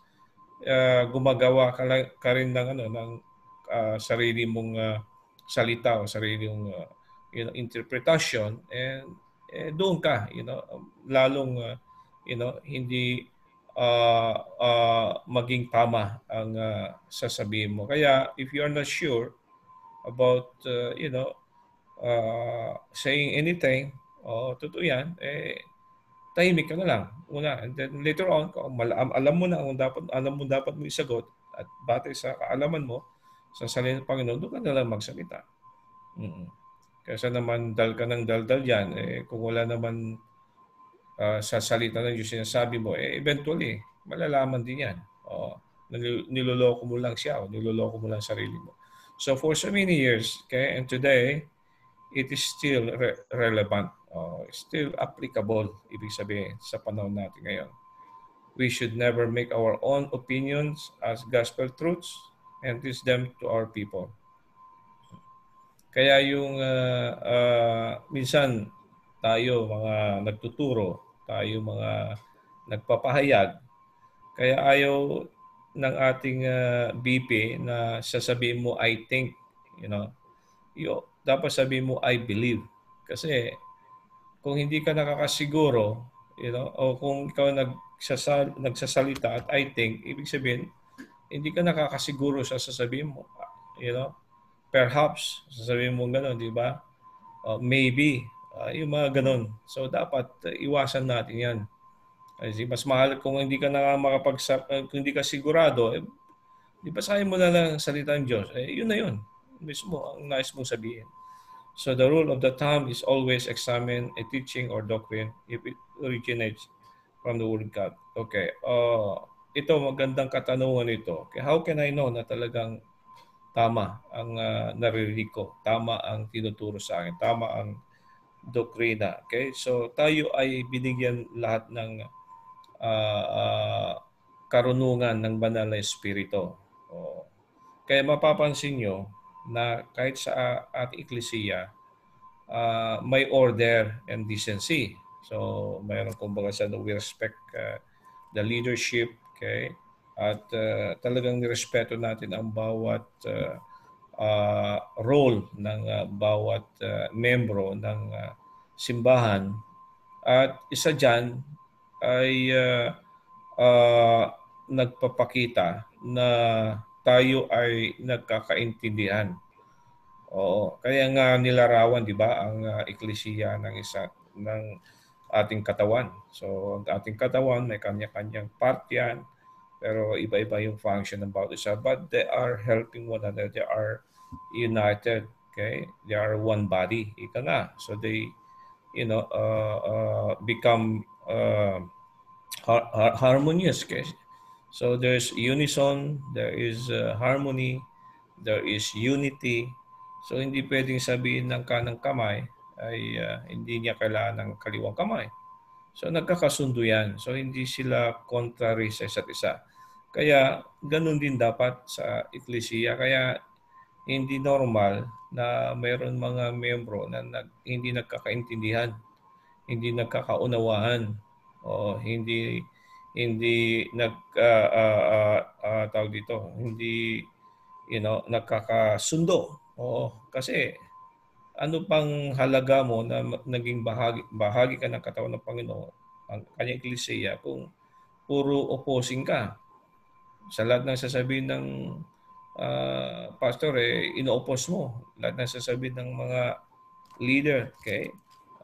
gumagawa ka rin ng sarili mong salita o sarili mong interpretation and doon ka, lalong hindi maging tama ang sasabihin mo. Kaya if you are not sure about saying anything, totoo yan, tahimik ka na lang una, and then later on kung alam mo na ang dapat mo isagot at batay sa kaalaman mo sa salita ng Panginoon, doon ka na lang magsalita. Kaysa naman dal ka ng daldal yan, kung wala naman sa salita ng Diyos sinasabi mo, eventually, malalaman din yan. Niloloko mo lang siya o niloloko mo lang sarili mo. So for so many years, okay, and today, it is still relevant. Still applicable, ibig sabihin, sa panahon natin ngayon. We should never make our own opinions as gospel truths and teach them to our people. Kaya yung minsan tayo mga nagtuturo, tayo mga nagpapahayag, kaya ayaw ng ating BP na sasabihin mo I think, dapat sabihin mo I believe. Kasi kung hindi ka nakakasiguro, o kung ikaw nagsasalita at I think, ibig sabihin hindi ka nakakasiguro sa sasabihin mo. Perhaps sasabihin mo gano'n, di ba? Maybe, yung mga gano'n. So dapat iwasan natin 'yan. Kasi mas mahal kung hindi ka kung hindi ka sigurado, di ba sabihin mo na lang salita ng Diyos? Yun na yun. Mismo ang nais mong sabihin. So the rule of the thumb is always examine a teaching or doctrine if it originates from the Word of God. Okay. Ito, magandang katanungan ito. Okay. How can I know na talagang tama ang naririnig ko? Tama ang tinuturo sa akin? Tama ang doktrina? Okay. So tayo ay binigyan lahat ng karunungan ng banal na espiritu. Kaya mapapansin nyo na kahit sa ating eklesiya, may order and decency. So mayroon kumbaga sa we respect the leadership, okay? At talagang nirespeto natin ang bawat role ng bawat membro ng simbahan. At isa dyan ay nagpapakita na tayo ay nagkakaintindihan. Kaya nga nilarawan, di ba, ang eklesiya ng ating katawan. So, ang ating katawan may kanya-kanyang part yan, pero iba-iba yung function ng bawat isa. But they are helping one another. They are united. Okay? They are one body. Ika nga. So they, become harmonious. Okay? So there's unison, there is harmony, there is unity. So hindi pwedeng sabihin ng kanang kamay ay hindi niya kailangan ng kaliwang kamay. So nagkakasundo yan. So hindi sila contrary sa isa't isa. Kaya ganun din dapat sa eklesiya. Kaya hindi normal na mayroon mga membro na hindi nagkakaintindihan, hindi nagkakaunawaan, o hindi tawag dito, hindi nagkakasundo. Kasi ano pang halaga mo na naging bahagi ka ng katawan ng Panginoon, ang kanyang eklesiya, kung puro opposing ka? Sa lahat ng sasabihin ng pastor, ino-oppose mo. Lahat ng sasabihin ng mga leader, okay?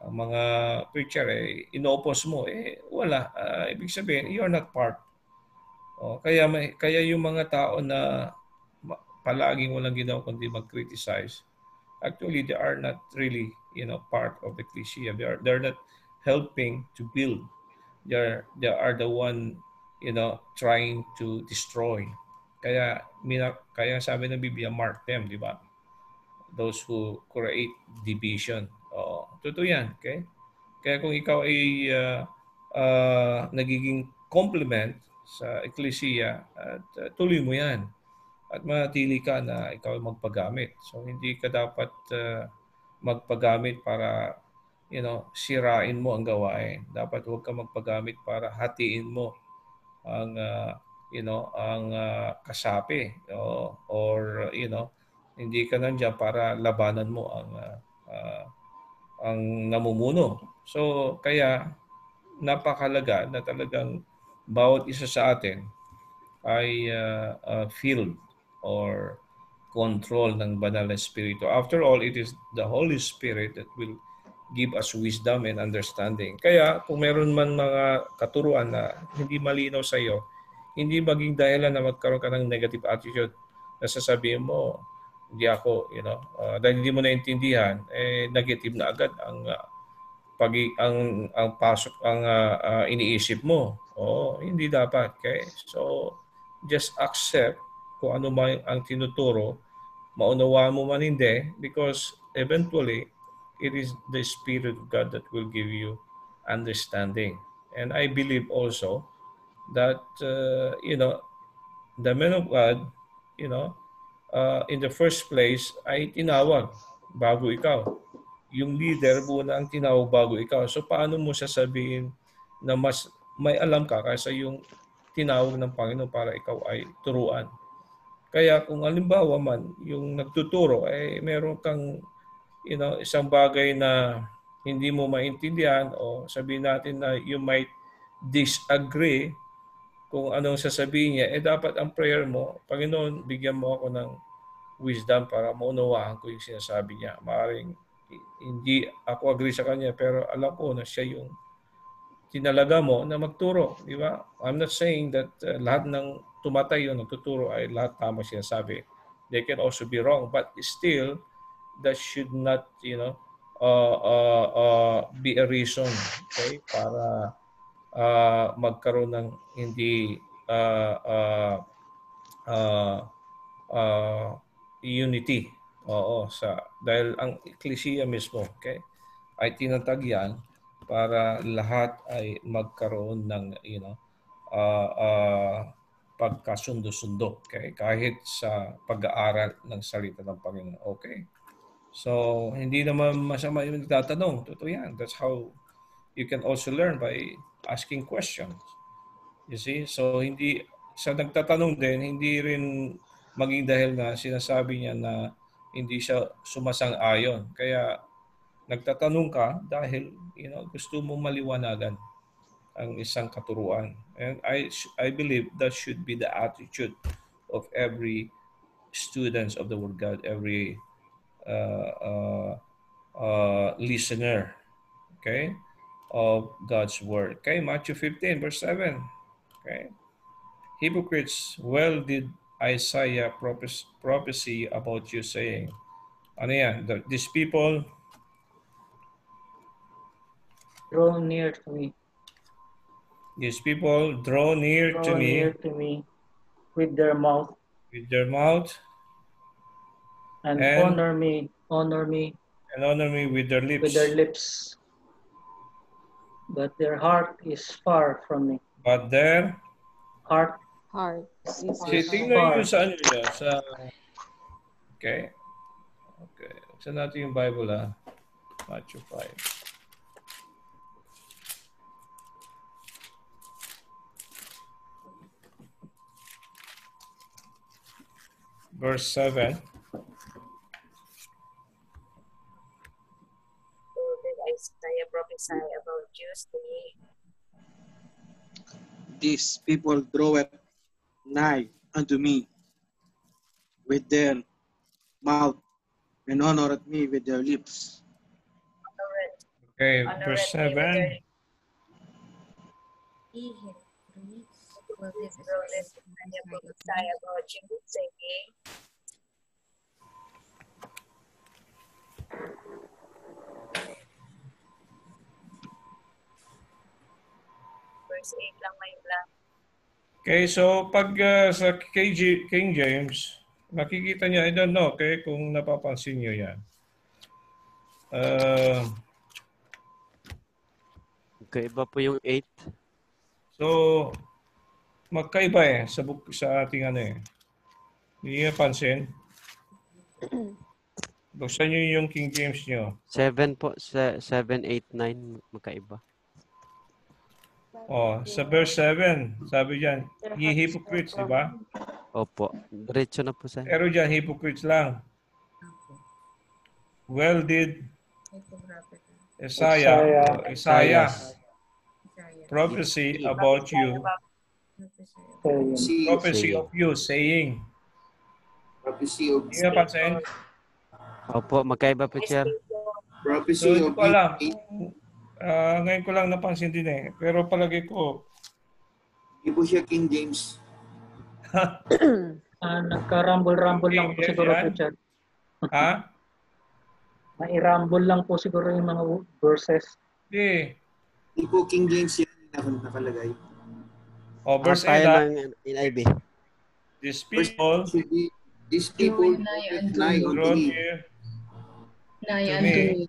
Ang mga preacher, ino-oppose mo. Wala. Ibig sabihin, you're not part. Kaya yung mga tao na palaging walang ginawa kundi mag-criticize, actually, they are not really, part of the ecclesia. They're not helping to build. They are the one, trying to destroy. Kaya sabi ng Biblia, mark them, di ba? Those who create division. Totoo yan, okay? Kaya kung ikaw ay nagiging complement sa eklesiya, at tuloy mo yan. At manatili ka na ikaw magpagamit. So hindi ka dapat magpagamit para sirain mo ang gawain. Dapat huwag ka magpagamit para hatiin mo ang kasapi, or hindi ka nandiyan para labanan mo ang namumuno. So kaya napakalaga na talagang bawat isa sa atin ay filled or control ng banal na espiritu. After all, it is the Holy Spirit that will give us wisdom and understanding. Kaya kung meron man mga katuruan na hindi malinaw sa iyo, hindi maging dahilan na magkaroon ka ng negative attitude na sasabihin mo, hindi ako, dahil hindi mo naintindihan, negative na agad ang pasok ang iniisip mo. Hindi dapat. Okay? So just accept kung ano man ang tinuturo, maunawaan mo man hindi, because eventually it is the Spirit of God that will give you understanding. And I believe also that the men of God, in the first place ay tinawag bago ikaw. Yung leader muna ang tinawag bago ikaw. So paano mo sasabihin na mas may alam ka kaysa yung tinawag ng Panginoon para ikaw ay turuan? Kaya kung halimbawa man yung nagtuturo ay meron kang isang bagay na hindi mo maintindihan, o sabihin natin na you might disagree kung anong sasabihin niya, dapat ang prayer mo, Panginoon, bigyan mo ako ng wisdom para maunawaan ko yung sinasabi niya. Maaaring hindi ako agree sa kanya, pero alam ko na siya yung tinalaga mo na magturo. Di ba? I'm not saying that lahat ng tumatay yung nagtuturo ay lahat tama sinasabi. They can also be wrong, but still, that should not, be a reason, okay, para magkaroon ng hindi unity. Dahil ang Ecclesia mismo, okay, ay tinatag yan para lahat ay magkaroon ng pagkasundo-sundo, okay, kahit sa pag-aaral ng salita ng Panginoon. Okay? So, hindi naman masama yung nagtatanong. Totoo yan. That's how you can also learn by asking questions. You see? So, hindi sa nagtatanong din, hindi rin maging dahil na sinasabi niya na hindi siya sumasang-ayon. Kaya nagtatanong ka dahil gusto mo maliwanagan ang isang katuruan. And I believe that should be the attitude of every students of the Word of God, every listener, okay, of God's Word. Okay, Matthew 15, verse 7. Okay. Hypocrites, well did Isaiah prophecy about you, saying, ano yan? These people
Draw near to me.
These people draw near to me
With their mouth. And honor me
with their lips.
But their heart is far from me.
But their
heart
tingnan nyo sa okay. Buksan natin yung Bible, Matthew 5. Verse 7.
Isaiah prophesy about you, saying,
These people draweth nigh unto me with their mouth, and honoreth me with their lips.
Okay, verse 7.
Prophesy about you, saying, verse 8 lang may blank.
Okay, so pag sa King James, nakikita niya, I don't know, okay, kung napapansin niyo yan.
Magkaiba po yung 8.
So, magkaiba sa ating Hindi niyo napansin? Buksan niyo yung King James niyo.
7 po, 7, 8, 9, magkaiba.
Sa verse 7, sabi diyan, ye hypocrites, di ba?
Opo, diretso na po sa.
Pero diyan, hypocrites lang. Well did Isaiah prophecy about you, prophecy of you, saying, hindi nga pansin?
Opo, magkaiba po, sir.
Prophecy
So,
of
ko alam. Ngayon ko lang napansin din Pero palagi ko.
Hindi po siya King James.
Nagka-rumble lang po siguro, Richard.
Ha?
Mai-rumble lang po siguro yung mga verses.
Hindi.
Hindi po King James yan nakalagay.
O, verse 8
tayo
ha.
ng NIV.
These
First
people
should be, these
Draw
people
nigh
nigh
unto
unto
draw
me
near
nigh
to
unto
me
me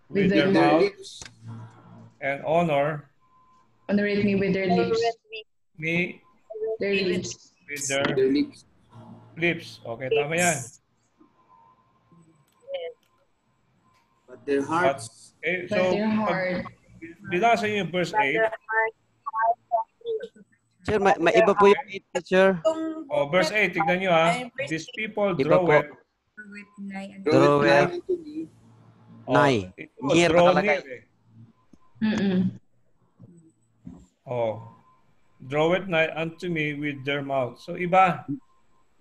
with
with
their
their
their
mouth
lips,
and honor
honorate me with their lips.
me
Their lips.
with
their
their
lips.
lips. Okay, tama yan.
But their hearts,
Okay,
But their heart,
binasa niyo yung verse 8.
Sir, may iba po yung 8, teacher.
O, verse 8, tignan niyo ha. These people
Iba
draw
po.
it.
draw
Draw
nigh
it.
unto me,
Nigh.
Ito,
Near
draw
nakalagay.
near eh.
mm-mm.
Oh. Draw it nigh unto me with their mouth. So, iba.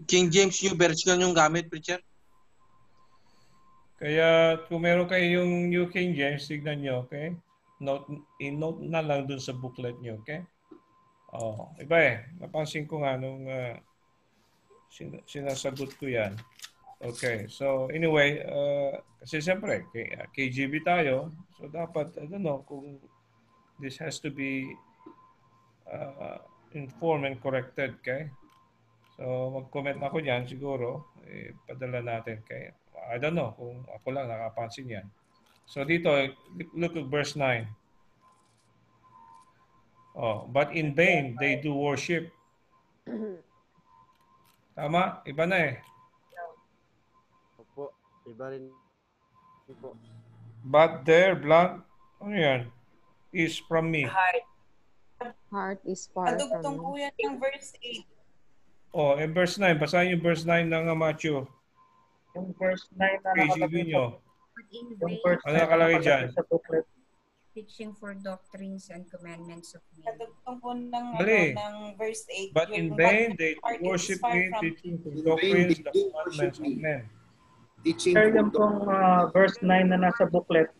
King James New Version yung gamit, preacher.
Kaya, kung meron kayo yung New King James, tignan niyo, okay? I-note na lang dun sa booklet niyo, okay? Oh, iba eh. Napansin ko nga nung sinasagot ko yan. Okay, so anyway, kasi siyempre, KGB tayo, so dapat, I don't know, kung this has to be informed and corrected, okay? So mag-comment ako dyan siguro, padala natin, okay? I don't know kung ako lang nakapansin yan. So dito, look at verse 9. Oh, but in vain they do worship. Tama? Iba na eh.
Opo, iba rin po.
But their blood, ano yan? Is from me.
Heart is far
Padugtong
from
po
me.
yan ng verse 8.
Oh, and verse 9. Basahin yung verse 9 ng Matthew.
Yung verse 9 na
KGB
nakalagay
nyo.
But in
Yung
vain,
verse
Ano
9 na
nakalagay
nakalagay
dyan?
sa booklet.
teaching for doctrines and commandments of men.
Padugtong po ng,
Mali.
ng verse 8.
But in vain they
heart is
worship
far
me,
from
teaching for
In vain
doctrines,
they
the
do
commandments
worship
of
me.
men.
teaching
Sir,
for
yung pong verse 9 na nasa booklet,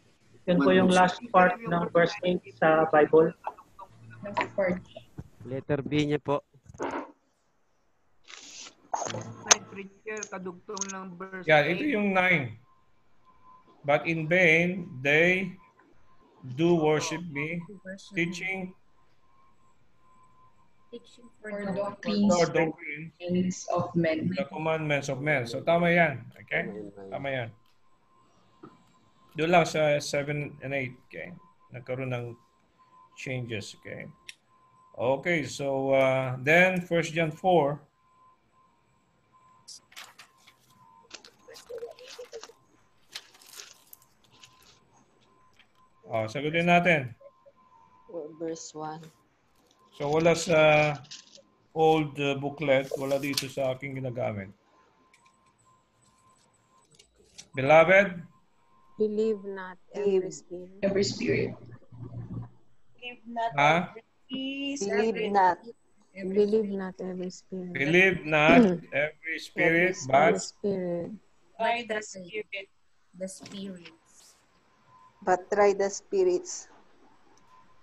yun po yung last part ng verse 8 sa Bible.
Last part.
Letter B niya po.
Yan, ito yung 9. But in vain they do worship me, teaching
For
for
doctrines
doctrines,
of men.
the commandments of men. So tama yan. Okay? Tama yan. Doon lang sa 7 and 8. Okay? Nagkaroon ng changes. Okay? Okay, so then 1 John 4. Sagutin natin.
Verse 1.
So wala sa old booklet, wala dito sa aking ginagamit. Beloved,
Believe not every spirit.
Every spirit.
Give not
Ha?
every peace,
Believe not. Believe not every spirit.
believe not every spirit, but
spirit.
by the Spirit.
The spirits.
But try the spirits.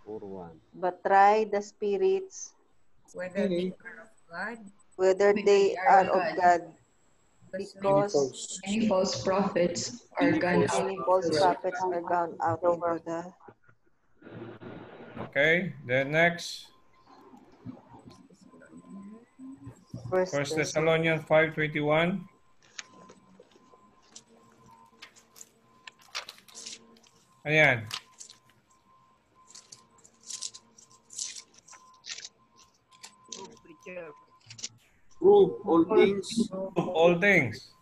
4-1.
But try the spirits,
Whether they are of God,
whether they are of God, because
Any false prophets are gone out.
many false prophets are gone out into the.
okay. Then next,
First
1 Thessalonians 5:21. Ayan.
prove all things,
Of all things.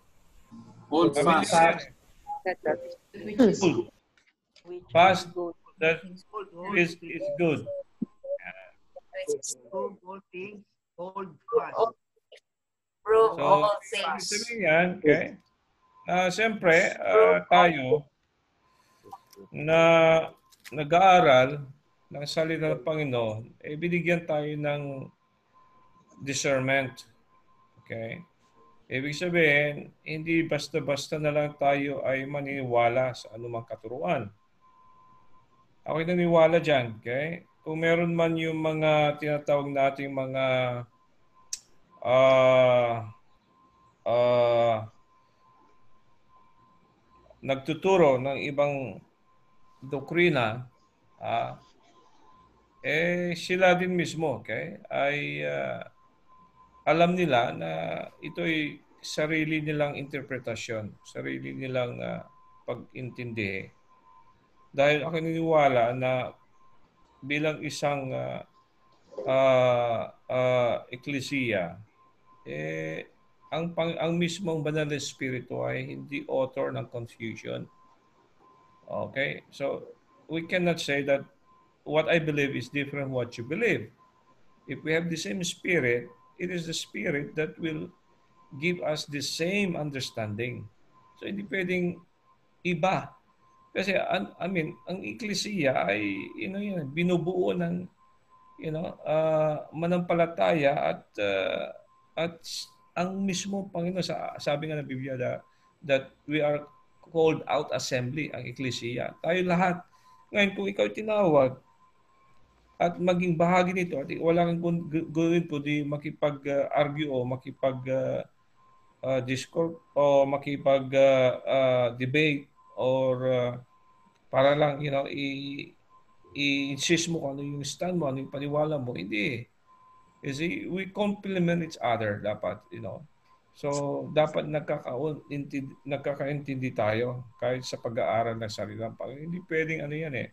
hold
Mabilis
fast,
yan.
Which is
Good.
which
Fast
is good.
that is good.
prove
So,
all
ibig
things.
sabihin yan, okay? Siyempre, tayo na nag-aaral ng salita ng Panginoon, binigyan tayo ng discernment. Okay? Ibig sabihin, hindi basta-basta na lang tayo ay maniniwala sa anumang katuruan. Ako'y naniniwala dyan, okay? Kung meron man yung mga tinatawag nating mga nagtuturo ng ibang doktrina, sila din mismo, okay, ay alam nila na ito'y sarili nilang interpretasyon, sarili nilang pag-intindi. Dahil ako naniniwala na bilang isang eklesiya, ang mismong banal na espiritu ay hindi author ng confusion. Okay? So, we cannot say that what I believe is different from what you believe. If we have the same spirit, it is the spirit that will give us the same understanding. So, hindi pwedeng iba. Kasi, ang eklesiya ay, yan, binubuo ng, manampalataya at ang mismo Panginoon, sabi nga ng Biblia that we are called out assembly, ang eklesiya. Tayo lahat. Ngayon, kung ikaw tinawag at maging bahagi nito, at wala kang gawin po di makipag-argue o makipag-discord o makipag-debate or para lang, i-insist mo kung ano yung stand mo, ano yung paniwala mo. Hindi. Kasi we complement each other dapat, So, dapat nagkakaintindi tayo kahit sa pag-aaral ng salilang Panginoon. Hindi pwedeng yan eh.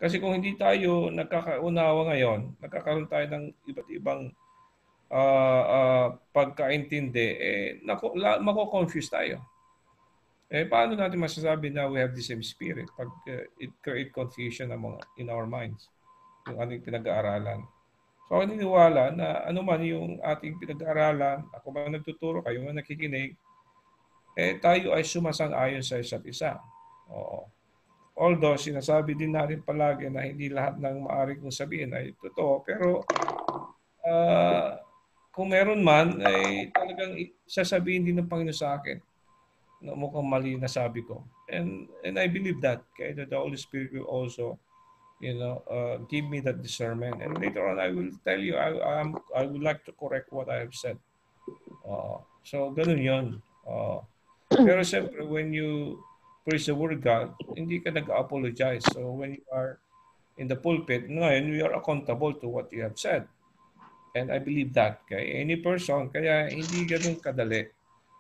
Kasi kung hindi tayo nagkakaunawa ngayon, nagkakaroon tayo ng iba't ibang pagkaintindi, mako-confuse tayo. Paano natin masasabi na we have the same spirit pag it create confusion in our minds, yung ating pinag-aaralan. So, ako niniwala na anuman yung ating pinag-aaralan, ako man nagtuturo, kayo man nakikinig, tayo ay sumasang-ayon sa isa't isa. Oo. Although, sinasabi din natin palagi na hindi lahat ng maaari kong sabihin ay totoo, pero kung meron man, ay talagang sasabihin din ng Panginoon sa akin na mukhang mali na sabi ko. And I believe that. Okay? That the Holy Spirit will also give me that discernment. And later on, I will tell you, I would like to correct what I have said. So, ganun yun. Pero siyempre, when you preach the word of God, hindi ka nag-apologize. So, when you are in the pulpit, ngayon, you are accountable to what you have said. And I believe that. Okay? Any person, kaya hindi ganun kadali.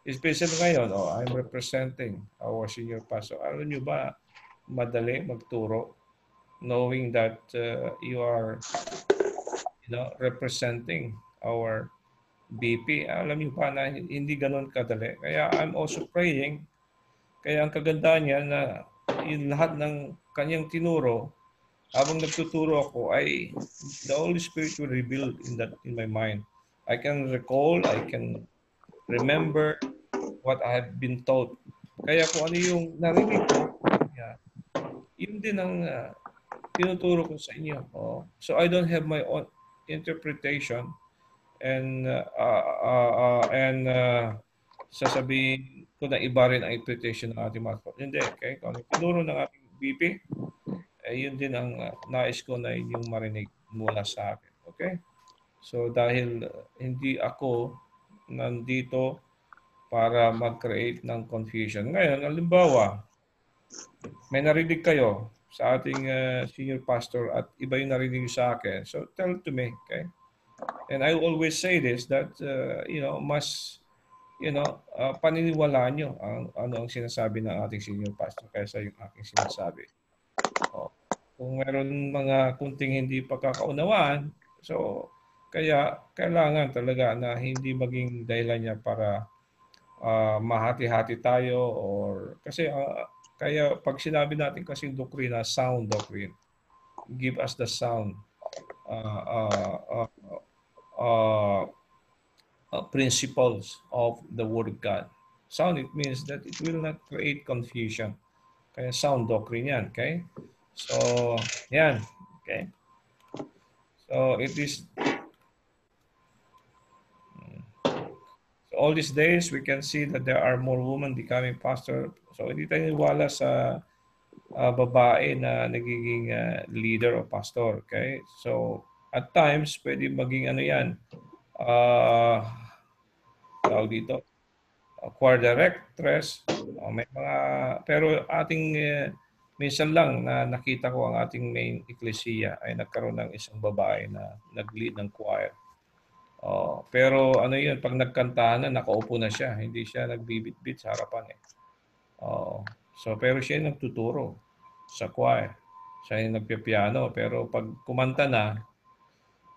Especially ngayon, I'm representing our senior pastor. Alam nyo ba, madali magturo knowing that you are representing our BP. Alam nyo ba na hindi ganun kadali. Kaya I'm also praying. Kaya ang kagandaan niya na yung lahat ng kanyang tinuro, habang nagtuturo ako ay the Holy Spirit will reveal in my mind. I can recall, I can remember what I have been taught. Kaya kung ano yung narinig ko, yun din ang tinuturo ko sa inyo. So I don't have my own interpretation and sasabihin ko na iba rin ang interpretation ng ating mga kapatid. Hindi, okay? Kung ano tinuro ng ating BP, yun din ang nais ko na inyong marinig mula sa akin. Okay? So dahil hindi ako nandito para mag-create ng confusion. Ngayon, halimbawa, may narinig kayo sa ating senior pastor at iba yung narinig sa akin. So tell it to me, okay? And I always say this, that, paniniwalaan nyo ano ang sinasabi ng ating senior pastor kaysa yung aking sinasabi. Kung meron mga kunting hindi pagkakaunawaan, so kaya kailangan talaga na hindi maging dahilan niya para mahati-hati tayo or kasi kaya pag sinabi natin kasing doktrina, sound doctrine, give us the sound principles of the Word of God. Sound, it means that it will not create confusion. Kaya sound doctrine yan, okay? So, yan. Okay? So, it is... So, all these days, we can see that there are more women becoming pastor. So, hindi tayo niwala sa babae na nagiging leader o pastor, okay? So, at times, pwede maging ano yan, tawag dito, choir directress, may mga, pero ating minsan lang na nakita ko ang ating main ecclesia ay nagkaroon ng isang babae na nag-lead ng choir. Pero ano yun, pag nagkantahan na, nakaupo na siya. Hindi siya nagbibit-bit sa harapan eh. So, pero siya yung nagtuturo sa choir. Siya yung nagpipiano. Pero pag kumanta na,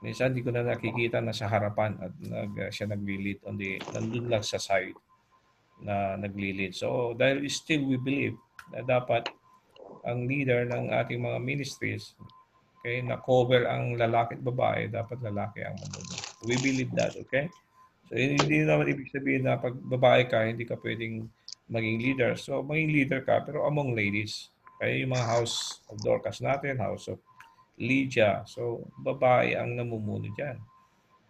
minsan hindi ko na nakikita na sa harapan at siya nagli-lead nandun lang sa side na nagli-lead. So, dahil still we believe na dapat ang leader ng ating mga ministries, okay, na cover ang lalaki at babae, dapat lalaki ang manunod. We believe that, okay? So, hindi naman ibig sabihin na pag babae ka, hindi ka pwedeng maging leader. So, maging leader ka, pero among ladies. Kaya yung mga House of Dorcas natin, House of Lydia. So, babae ang namumuno dyan.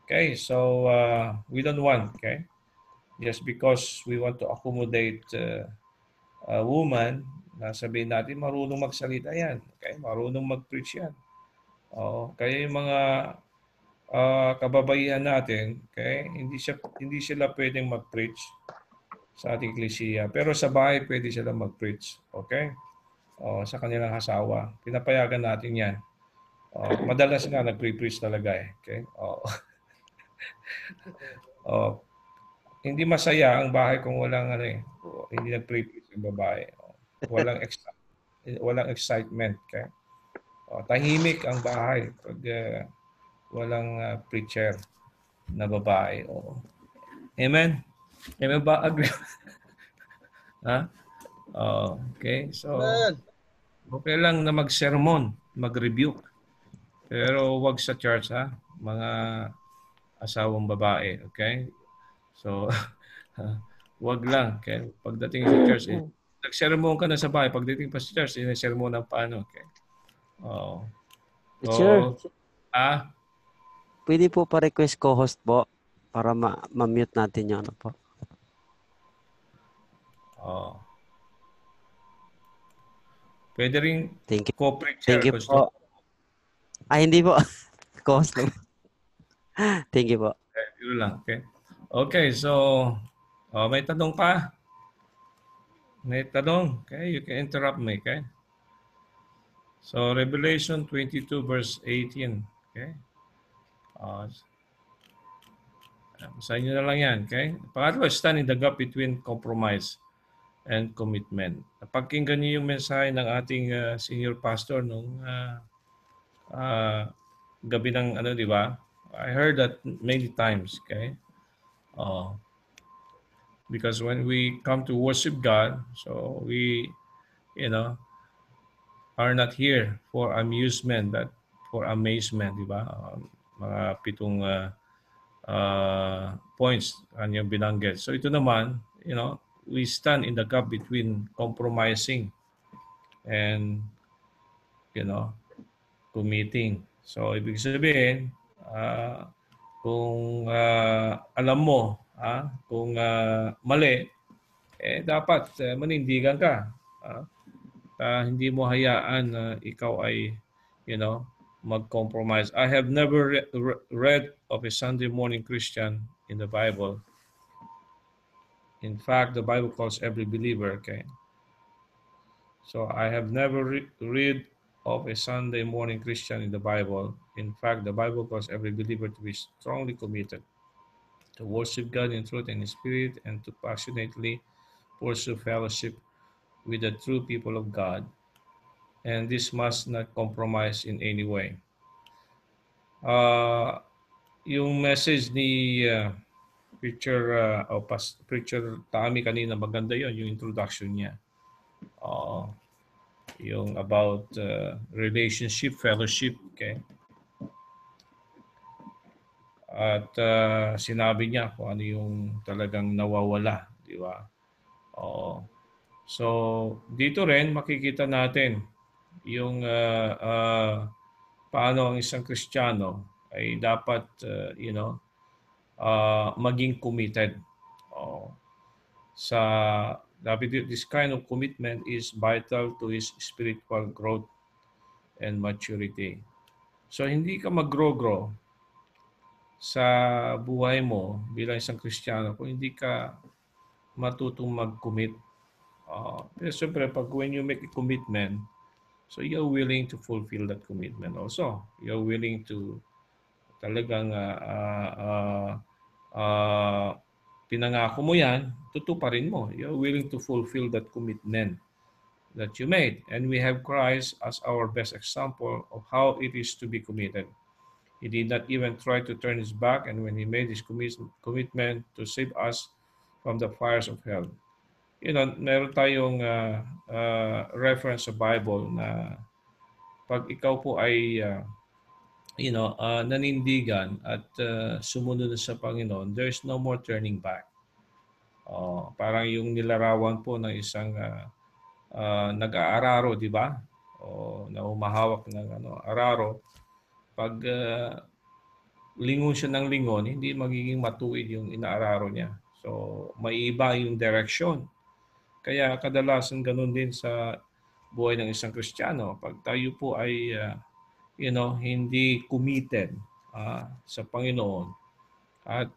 Okay, so we don't want, okay? Just because we want to accommodate a woman, na sabihin natin, marunong magsalita yan. Okay, marunong mag-preach yan. Kaya yung mga kababaihan natin, okay, hindi sila pwedeng mag-preach sa ating eklesiya. Pero sa bahay, pwede sila mag-preach. Okay? Sa kanilang asawa. Pinapayagan natin yan. Madalas nga nag-preach talaga eh. Okay? Hindi masaya ang bahay kung walang hindi nag-preach ang babae. Walang excitement. Okay? Tahimik ang bahay pag walang preacher na babae. Amen? Amen ba? Agree? Ha? Okay. So, okay lang na mag-sermon, mag-rebuke. Pero wag sa church, ha? Mga asawang babae. Okay? So, wag lang. Okay? Pagdating sa church, nag-sermon ka na sa bahay. Pagdating pa sa church, sermon ng paano. Okay?
Teacher,
pwede
po pa-request co-host po para ma-mute natin yung ano po.
Pwede rin co-preacher.
Thank you po. Hindi po. Co-host lang. Thank you po.
Yun lang. Okay. Okay, so may tanong pa? May tanong? Okay, you can interrupt me. Okay. So Revelation 22 verse 18. Okay. Sa inyo na lang yan. Okay. Pangatlo, stand in the gap between compromise and commitment. Napakinggan niyo yung mensahe ng ating senior pastor nung gabi ng di ba? I heard that many times, okay? Because when we come to worship God, so we, are not here for amusement, but for amazement, di ba? Mga 7 points kanyang binanggit. So ito naman, we stand in the gap between compromising and, committing. So ibig sabihin, kung alam mo, kung mali, dapat manindigan ka. Hindi mo hayaan na ikaw ay, mag-compromise. I have never read of a Sunday morning Christian in the Bible. In fact, the Bible calls every believer, okay? So I have never read of a Sunday morning Christian in the Bible. In fact, the Bible calls every believer to be strongly committed to worship God in truth and in spirit, and to passionately pursue fellowship with the true people of God. And this must not compromise in any way. Yung message ni Preacher Tami kanina, maganda yon, yung introduction niya. Yung about relationship, fellowship, okay? At sinabi niya kung ano yung talagang nawawala, di ba? So, dito rin makikita natin yung paano ang isang Kristiyano ay dapat, maging committed. This kind of commitment is vital to his spiritual growth and maturity. So, hindi ka mag-grow sa buhay mo bilang isang Kristiyano kung hindi ka matutong mag-commit. Siyempre, pag when you make a commitment, so you're willing to fulfill that commitment also. You're willing to talagang pinangako mo yan, tutuparin mo. You're willing to fulfill that commitment that you made. And we have Christ as our best example of how it is to be committed. He did not even try to turn his back, and when he made his commitment to save us from the fires of hell. Meron tayong reference sa Bible na pag ikaw po ay nanindigan at sumunod sa Panginoon, there's no more turning back. Parang yung nilarawan po ng isang nag-aararo, di ba? Na humahawak ng araro. Pag lingon siya ng lingon, hindi magiging matuwid yung inaararo niya. So, maiiba yung direction. Kaya kadalasan ganun din sa buhay ng isang Kristiyano. Pag tayo po ay hindi committed sa Panginoon at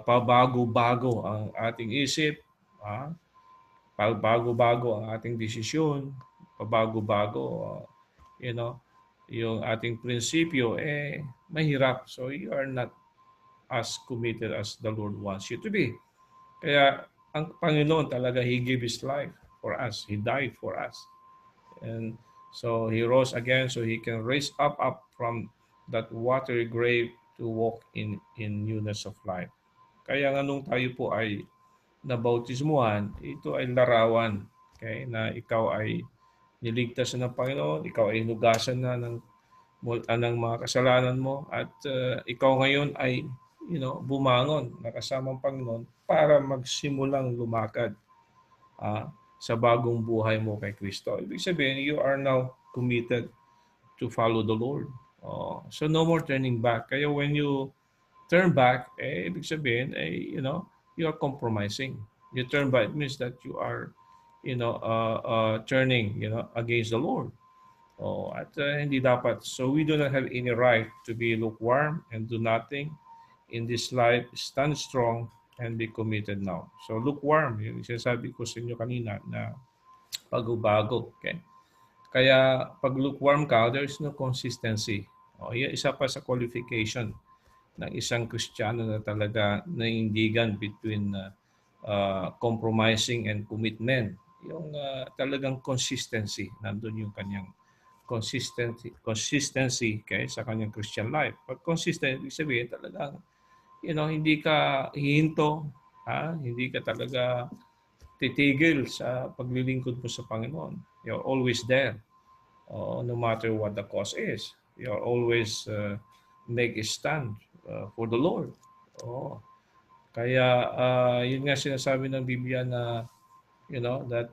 pabago-bago ang ating isip, pabago-bago ang ating desisyon, pabago-bago yung ating prinsipyo, mahirap. So you are not as committed as the Lord wants you to be. Kaya ang Panginoon talaga, He gave His life for us. He died for us. And so He rose again so He can raise up from that watery grave to walk in newness of life. Kaya nga nung tayo po ay nabautismuhan, ito ay larawan, okay, na ikaw ay niligtas na ng Panginoon, ikaw ay hinugasan na ng mga kasalanan mo, at ikaw ngayon ay bumangon na kasama ang Panginoon para magsimulang lumakad sa bagong buhay mo kay Kristo. Ibig sabihin, you are now committed to follow the Lord. So no more turning back. Kaya when you turn back, ibig sabihin, you are compromising. You turn back, it means that you are turning against the Lord. At hindi dapat. So we do not have any right to be lukewarm and do nothing in this life. Stand strong and be committed now. So lukewarm, yung sinasabi ko sa inyo kanina na bago-bago. Okay? Kaya pag lukewarm ka, there is no consistency. Isa pa sa qualification ng isang Kristiyano na talaga naindigan between compromising and commitment. Yung talagang consistency, nandun yung kanyang consistency okay, sa kanyang Christian life. Pag consistent, ibig sabihin talagang hindi ka hihinto, hindi ka talaga titigil sa paglilingkod mo sa Panginoon. You're always there, no matter what the cause is. You're always make a stand for the Lord. Kaya yun nga sinasabi ng Biblia na that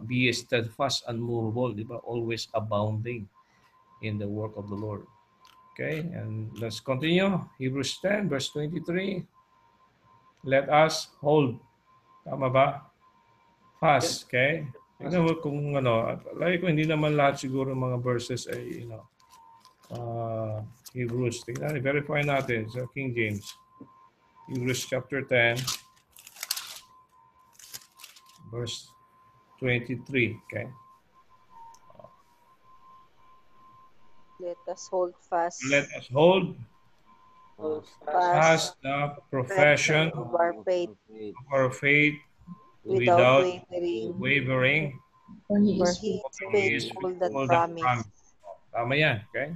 be steadfast, unmovable, di ba? Always abounding in the work of the Lord. Okay, and let's continue. Hebrews 10, verse 23. Let us hold. Tama ba? Fast, okay? Tingnan mo kung lagi ko hindi naman lahat siguro mga verses ay, Hebrews. Tingnan, verify natin sa King James. Hebrews chapter 10, verse 23, okay?
Let us hold fast.
Let us hold fast the profession
of our faith
without wavering.
For He is faithful that promise.
Tama yan, okay?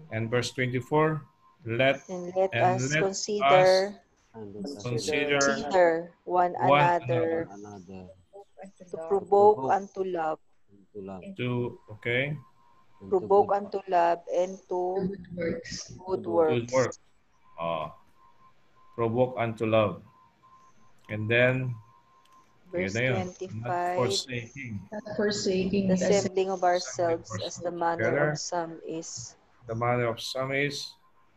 And verse 24, let us consider
one another to provoke unto love. Provoke unto love and to good works.
Provoke unto love. And then,
verse 25,
not forsaking
the assembling of ourselves as the manner of some is,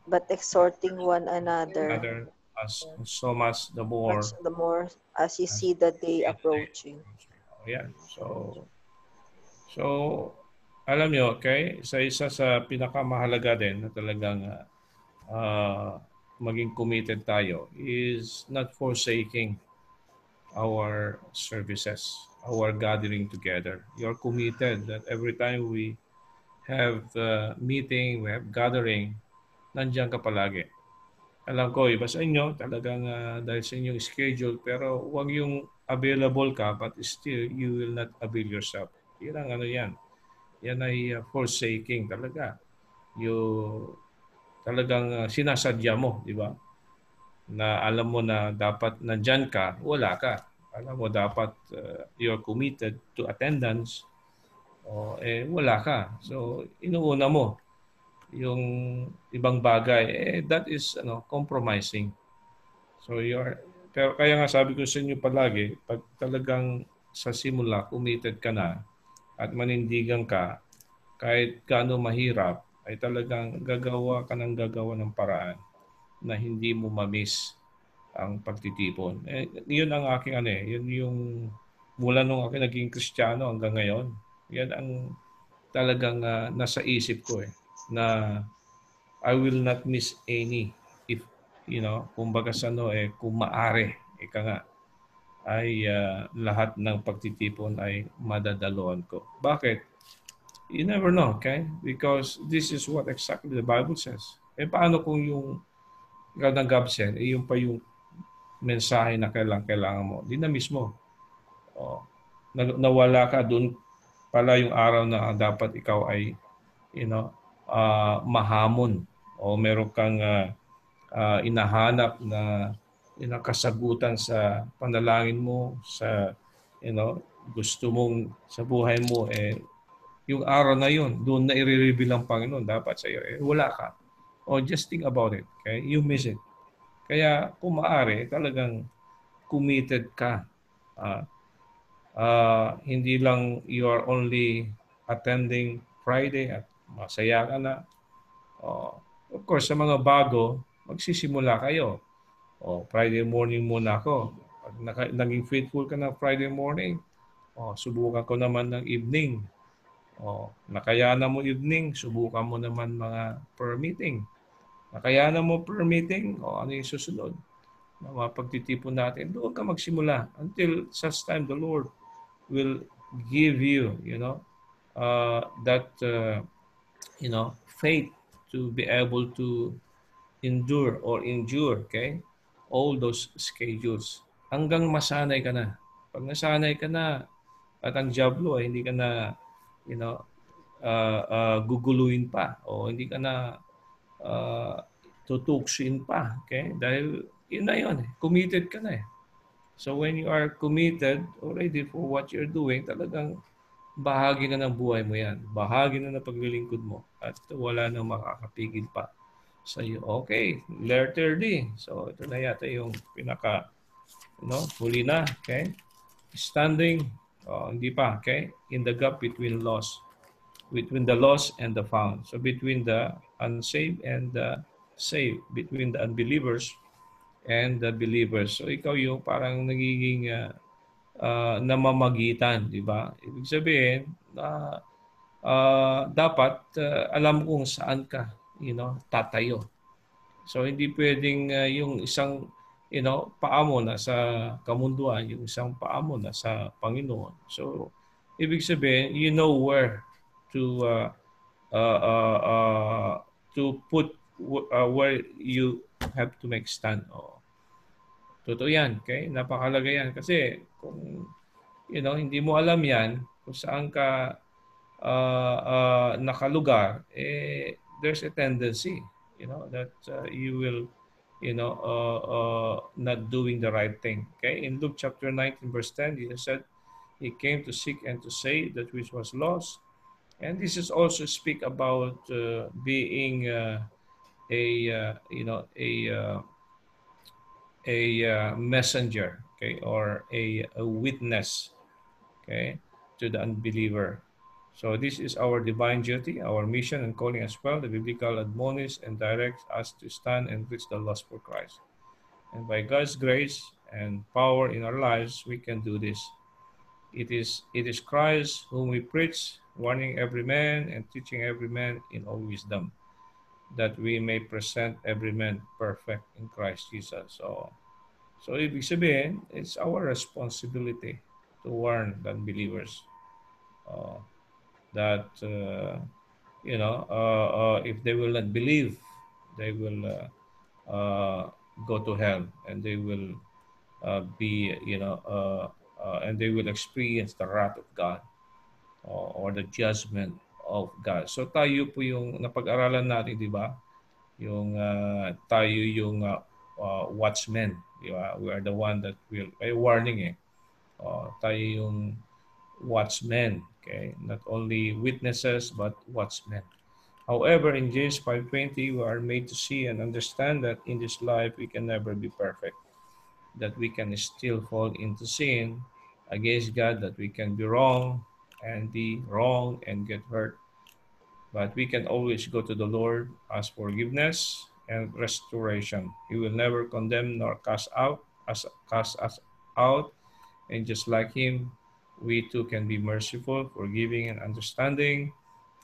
but exhorting one another
as so much the more
as you see the day approaching.
Yeah. So alam nyo, okay, isa sa pinakamahalaga din na talagang maging committed tayo is not forsaking our services, our gathering together. You're committed that every time we have meeting, we have gathering, nandiyan ka palagi. Alam ko, iba sa inyo, talagang dahil sa inyong schedule, pero huwag yung available ka, but still, you will not avail yourself. Yan ang ano yan. Yan ay forsaking talaga. Talagang sinasadya mo, di ba? Na alam mo na dapat nandyan ka, wala ka. Alam mo dapat you're committed to attendance, wala ka. So, inuuna mo yung ibang bagay, that is compromising. So, pero kaya nga sabi ko sa inyo palagi, pag talagang sa simula, committed ka na at manindigan ka, kahit gaano mahirap, ay talagang gagawa ng paraan na hindi mo ma-miss ang pagtitipon. Yun ang aking yun yung mula nung ako naging Kristiyano hanggang ngayon. Yan ang talagang nasa isip ko na I will not miss any if kumbaga sa kung maaari ika nga ay lahat ng pagtitipon ay madadaluhan ko. Bakit? You never know, okay? Because this is what exactly the Bible says. Paano kung yung ikaw nag-absent, yung pa yung mensahe na kailangan mo, di na mismo. Nawala ka dun pala yung araw na dapat ikaw ay mahamon o meron kang inahanap na kasagutan sa panalangin mo, sa gusto mong sa buhay mo, yung araw na yun, doon na i-reveal ang Panginoon dapat sa iyo. Wala ka. O just think about it. Okay? You miss it. Kaya kung maaari, talagang committed ka. Hindi lang you are only attending Friday at masaya ka na. Of course, sa mga bago, magsisimula kayo. Friday morning muna ako. Pag naging faithful ka ng Friday morning, subukan ko naman ng evening. Nakayanan mo evening, subukan mo naman mga per meeting. Nakayanan mo per meeting, ano yung susunod? Na mga pagtitipon natin, doon ka magsimula until such time the Lord will give you, that, faith to be able to endure, okay? All those schedules. Hanggang masanay ka na. Pag nasanay ka na, at ang diablo ay hindi ka na guguluhin pa o hindi ka na tutuksin pa, okay? Dahil yun na yun, committed ka na . So when you are committed already for what you're doing, talagang bahagi na ng buhay mo yan, bahagi na ng paglilingkod mo at wala nang makakapigil pa sa iyo. Okay, letter D. So ito na yata yung pinaka huli na, okay? Standing hindi pa, okay? In the gap between the lost and the found. So between the unsaved and the saved, between the unbelievers and the believers. So ikaw yung parang nagiging namamagitan, di ba? Ibig sabihin, dapat alam kung saan ka, tatayo. So hindi pwedeng yung isang paa mo na sa kamunduan, yung isang paa mo na sa Panginoon. So, ibig sabihin, you know where to put where you have to make stand. Totoo yan, okay? Napakalaga yan. Kasi kung hindi mo alam yan, kung saan ka nakalugar, there's a tendency, that you will not doing the right thing. Okay? In Luke chapter 19, verse 10, Jesus said, He came to seek and to save that which was lost. And this is also speak about being a messenger, okay, or a witness, okay, to the unbeliever. So this is our divine duty, our mission and calling as well. The biblical admonish and directs us to stand and reach the lost for Christ. And by God's grace and power in our lives, we can do this. It is Christ whom we preach, warning every man and teaching every man in all wisdom. that we may present every man perfect in Christ Jesus. So ibig sabihin, it's our responsibility to warn the unbelievers that if they will not believe, they will go to hell, and they will and they will experience the wrath of God or the judgment of God. So tayo po yung napag-aralan natin, di ba? Yung tayo yung watchmen, di ba? We are the one that will warning tayo yung watchmen, okay? Not only witnesses but watchmen. However, in James 5:20, we are made to see and understand that in this life we can never be perfect, that we can still fall into sin against God, that we can be wrong and get hurt. But we can always go to the Lord, ask forgiveness and restoration. He will never condemn nor cast us out. And just like Him, we too can be merciful, forgiving, and understanding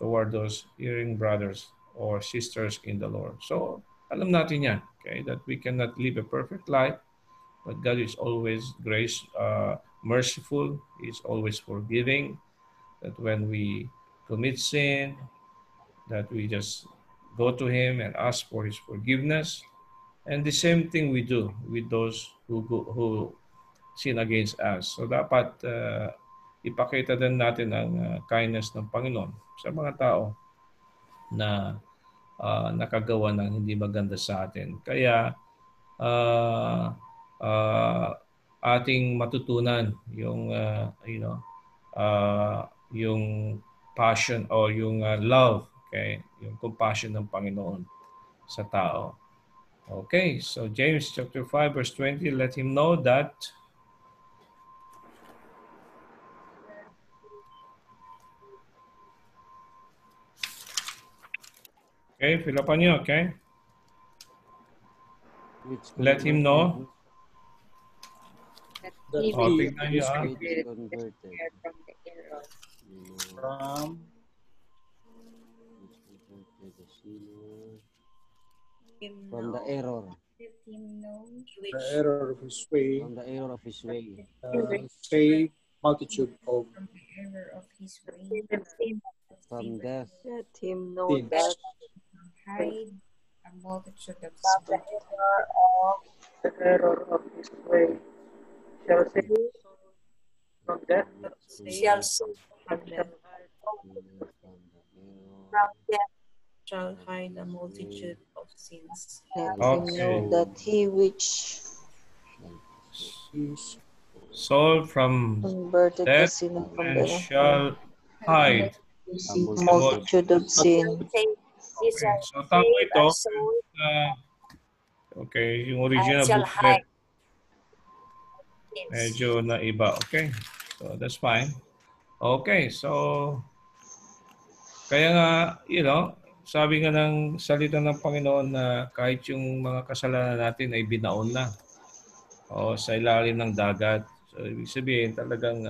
toward those erring brothers or sisters in the Lord. So, alam natin yan, okay, that we cannot live a perfect life, but God is always merciful. He is always forgiving. That when we commit sin, that we just go to Him and ask for His forgiveness. And the same thing we do with those who sin against us. So dapat ipakita din natin ang kindness ng Panginoon sa mga tao na nakagawa ng hindi maganda sa atin. Kaya ating matutunan yung yung passion o yung love, okay, yung compassion ng Panginoon sa tao. Okay, so James chapter 5 verse 20, let him know that okay, fill up on you, okay? Let him know. Tignan niyo
from the error.
Let him know
The error of his way.
From the error of his way.
Save multitude of
from the error of his way.
From death.
Let him know
sins.
that
Hide a multitude of
From the
sins.
error of his way shall save from death.
Shall save from death. From death shall hide a multitude of sins.
let him know that he which
soul from
converted the
death
sinner from
and
the
shall hide
multitude of sin.
These
Okay,
are
so tama
saved
ito.
our soul
Okay, yung original
and shall
booklet
hide sins.
medyo na iba. Okay, so that's fine. Okay, so kaya nga, sabi nga ng salita ng Panginoon na kahit yung mga kasalanan natin ay binaon na sa ilalim ng dagat. So ibig sabihin talagang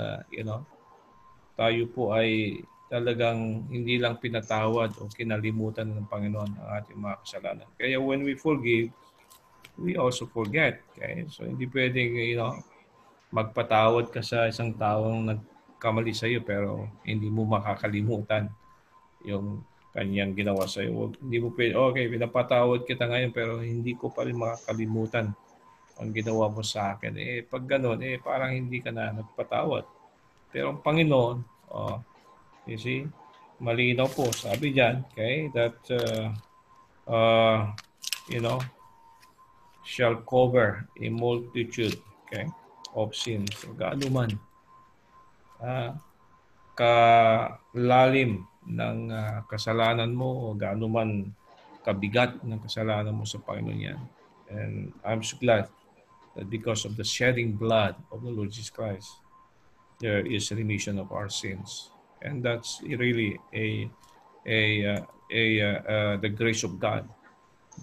tayo po ay talagang hindi lang pinatawad o kinalimutan ng Panginoon ang ating mga kasalanan. Kaya when we forgive, we also forget. Okay? So hindi pwedeng magpatawad ka sa isang taong nagkamali sa iyo pero hindi mo makakalimutan yung kanyang ginawa sa iyo. Hindi mo pwede, okay, pinapatawad kita ngayon pero hindi ko pa rin makakalimutan ang ginawa mo sa akin. Pag gano'n, parang hindi ka na nagpatawad. Pero ang Panginoon, you see, malinaw po, sabi diyan, okay, that shall cover a multitude, okay, of sins. So, gaano man kalalim ng kasalanan mo o gaano man kabigat ng kasalanan mo sa Panginoon yan. And I'm so glad that because of the shedding blood of the Lord Jesus Christ, there is remission of our sins. And that's really the grace of God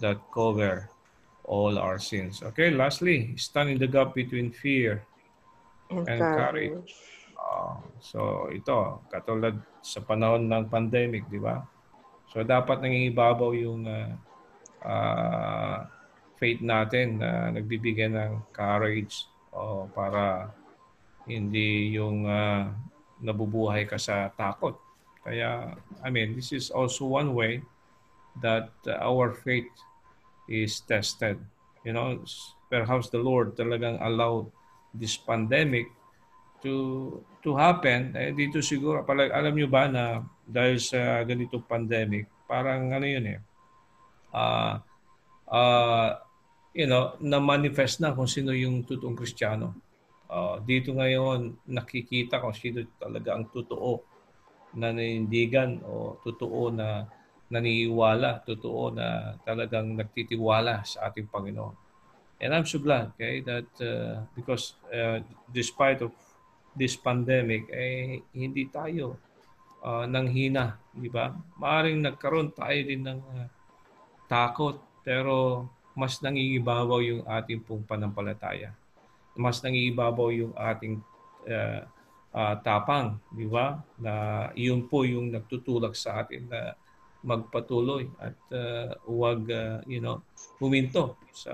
that cover all our sins. Okay, lastly, stand in the gap between fear and courage. So ito, katulad sa panahon ng pandemic, di ba? So dapat nangingibabaw yung faith natin na nagbibigay ng courage para hindi yung nabubuhay ka sa takot. Kaya, I mean, this is also one way that our faith is tested. You know, perhaps the Lord talagang allowed this pandemic to happen. Dito siguro, alam nyo ba na dahil sa ganitong pandemic, parang ano yun you know, na-manifest na kung sino yung totoong Kristiyano. Dito ngayon, nakikita kung sino talaga ang totoo na nanindigan o totoo na naniniwala, totoo na talagang nagtitiwala sa ating Panginoon. And I'm so glad, okay, that because despite of this pandemic, hindi tayo nanghina, di ba? Maaring nagkaroon tayo din ng takot, pero mas nangingibabaw yung ating pong panampalataya. Mas nangingibabaw yung ating tapang, di ba? Na yun po yung nagtutulak sa atin na magpatuloy at huwag huminto sa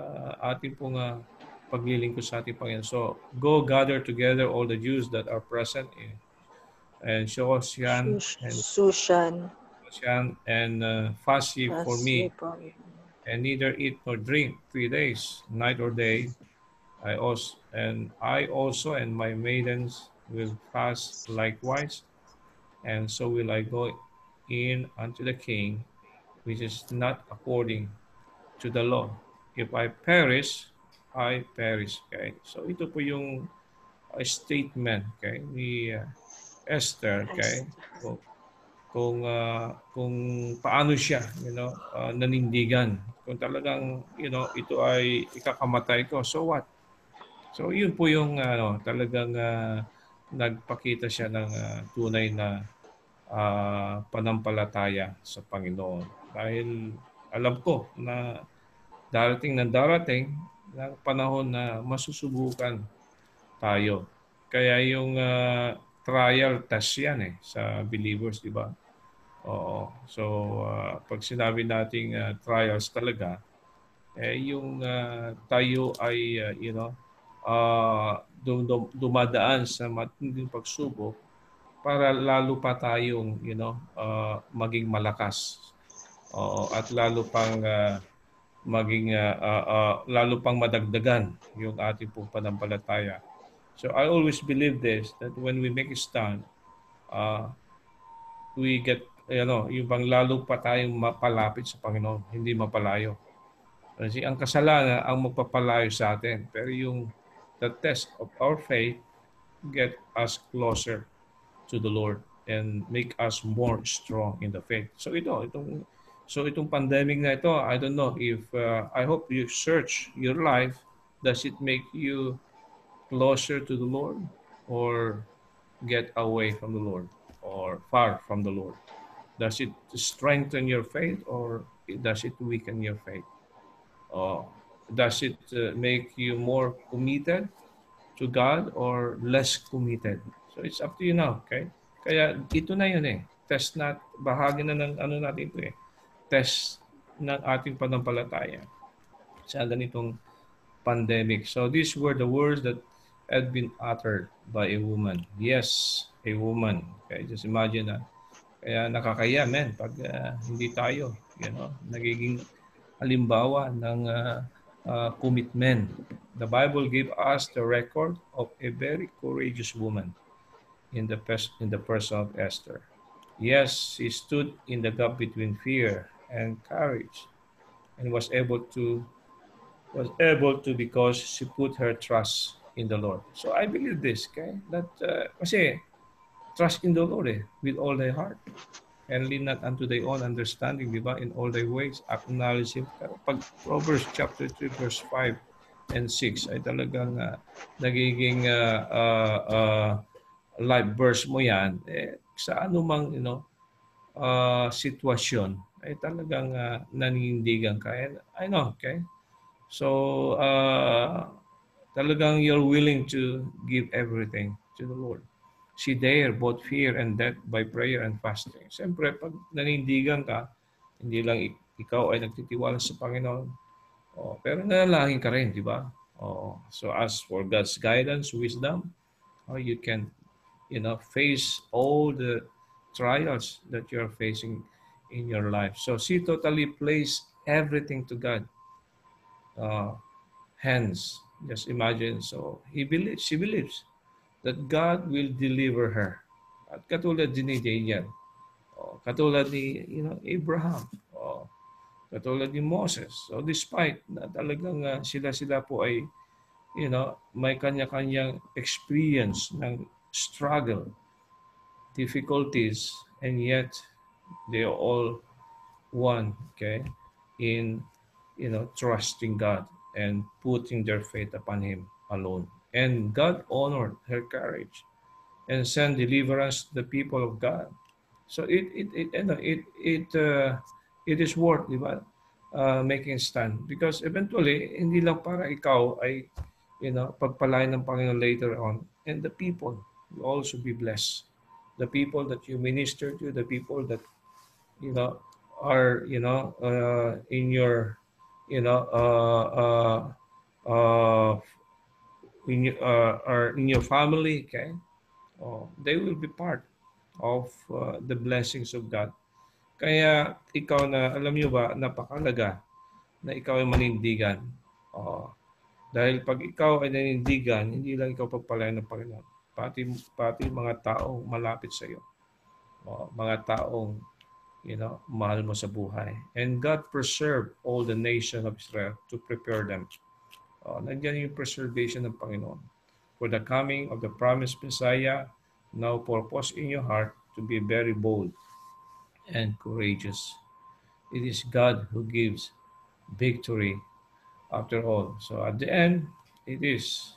ating pong paglilingkod sa ating Panginoon. So, go gather together all the Jews that are present and Shoshan and fast ye for me, and neither eat nor drink 3 days, night or day. I also and my maidens will fast likewise, and so will I go in unto the king, which is not according to the law. If I perish, I perish. Okay? So ito po yung statement, okay, ni Esther, okay? Kung paano siya, nanindigan. Kung talagang, ito ay ikakamatay ko, so what? So yun po yung talagang nagpakita siya ng tunay na panampalataya sa Panginoon. Dahil alam ko na darating ng panahon na masusubukan tayo. Kaya yung trial test yan sa believers, di ba? Oo. So pag sinabi nating trials talaga, yung tayo ay dumadaan sa matinding pagsubok para lalo pa tayong maging malakas. At lalo pang lalo pang madagdagan yung ating pong panampalataya. So I always believe this, that when we make a stand, we get yung bang lalo pa tayong mapalapit sa Panginoon, hindi mapalayo. Kasi ang kasalanan ang magpapalayo sa atin, pero yung the test of our faith get us closer to the Lord and make us more strong in the faith. So itong pandemic na ito, I don't know if I hope you search your life. Does it make you closer to the Lord or get away from the Lord or far from the Lord? Does it strengthen your faith or does it weaken your faith? Does it make you more committed to God or less committed? So it's up to you now, okay? Kaya ito na yun Test bahagi na ng natin ito Test ng ating panampalataya sa ganitong pandemic. So these were the words that had been uttered by a woman. Yes, a woman. Okay, just imagine that. Kaya nakakaya, pag hindi tayo, nagiging halimbawa ng commitment. The Bible gave us the record of a very courageous woman in the person of Esther. Yes, she stood in the gap between fear and courage, and was able to because she put her trust in the Lord. So I believe this, okay? That kasi trust in the Lord with all thy heart, and lean not unto thy own understanding, di ba? In all thy ways, acknowledge Him. Pag Proverbs chapter 3, verse 5 and 6 ay talagang nagiging life verse mo yan. Sa anumang sitwasyon ay talagang naninindigan ka. And I know, okay? So, talagang you're willing to give everything to the Lord. She dare both fear and death by prayer and fasting. Siyempre, pag nanindigan ka, Hindi lang ikaw ay nagtitiwala sa Panginoon. Pero nanalangin ka rin, di ba? So ask for God's guidance, wisdom, how you can, face all the trials that you're facing in your life. So she totally placed everything to God. Hands. Just imagine. So she believes that God will deliver her. At katulad din ni Daniel. Katulad ni Abraham. Katulad ni Moses. So despite na talagang sila po ay may kanya-kanyang experience ng struggle, difficulties, and yet they are all one, okay, in trusting God and putting their faith upon Him alone. And God honored her courage and sent deliverance to the people of God. So it is worth, di ba, making stand, because eventually hindi lang para ikaw ay pagpalain ng Panginoon later on, and the people will also be blessed. The people that you minister to, the people that are in your are in your family, okay? They will be part of the blessings of God. Kaya ikaw na, alam niyo ba, napakalaga na ikaw ay manindigan. Dahil pag ikaw ay nanindigan, hindi lang ikaw pagpalain ng Panginoon. Pati mga taong malapit sa iyo. Mga taong mahal mo sa buhay. And God preserved all the nation of Israel to prepare them. Nandiyan yung preservation ng Panginoon. For the coming of the promised Messiah, now purpose in your heart to be very bold and courageous. It is God who gives victory after all. So at the end, it is,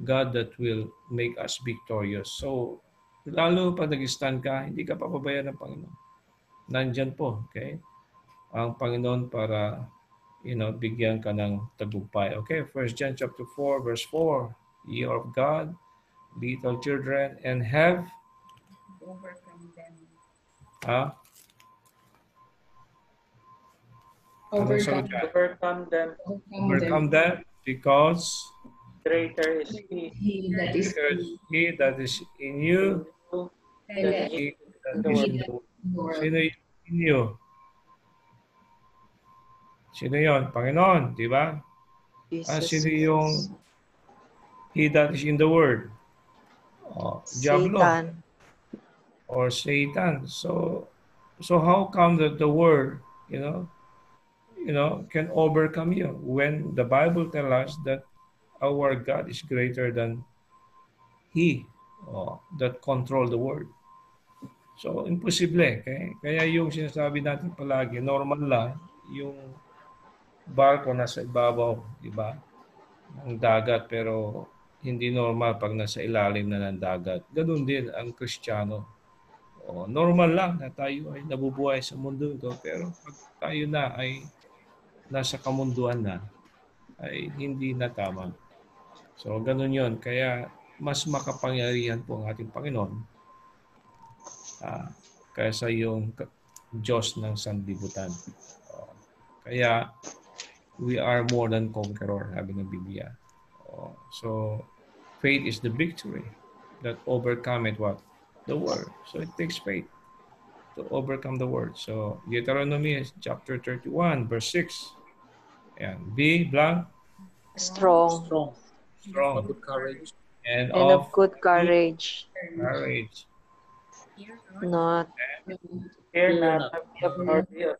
God that will make us victorious. So, lalo pag nag-stand ka, hindi ka papabayaan ng Panginoon. Nandyan po, okay? Ang Panginoon para, bigyan ka ng tagumpay. Okay, 1 John chapter 4, verse 4. Ye are of God, little children, and have
Overcome them.
Overcome them.
Overcome them because
Greater is
He that is
he that is in you,
than
he that
the
is
world.
in the world. Sino yung in you? Sino yun? Panginoon, di ba? Sino yung he that is in the world? Diablo.
Satan.
Or Satan. So how come that the world, can overcome you when the Bible tells us that our God is greater than He that control the world. So, imposible. Okay? Kaya yung sinasabi natin palagi, normal lang yung barko nasa ibabaw, di ba? Ng dagat, pero hindi normal pag nasa ilalim na ng dagat. Ganun din ang Kristiyano. Normal lang na tayo ay nabubuhay sa mundo ito, pero pag tayo na ay nasa kamunduan na, ay hindi na tama. So, ganun yun. Kaya, mas makapangyarihan po ang ating Panginoon kaysa yung Diyos ng sanlibutan. Kaya, we are more than conqueror, sabi ng Biblia. So, faith is the victory that overcometh what? The world. So, it takes faith to overcome the world. So, Deuteronomy chapter 31, verse 6. Ayan. Be blank.
Strong.
Strong.
Good courage.
And
of good courage.
Courage.
Not
Fear not,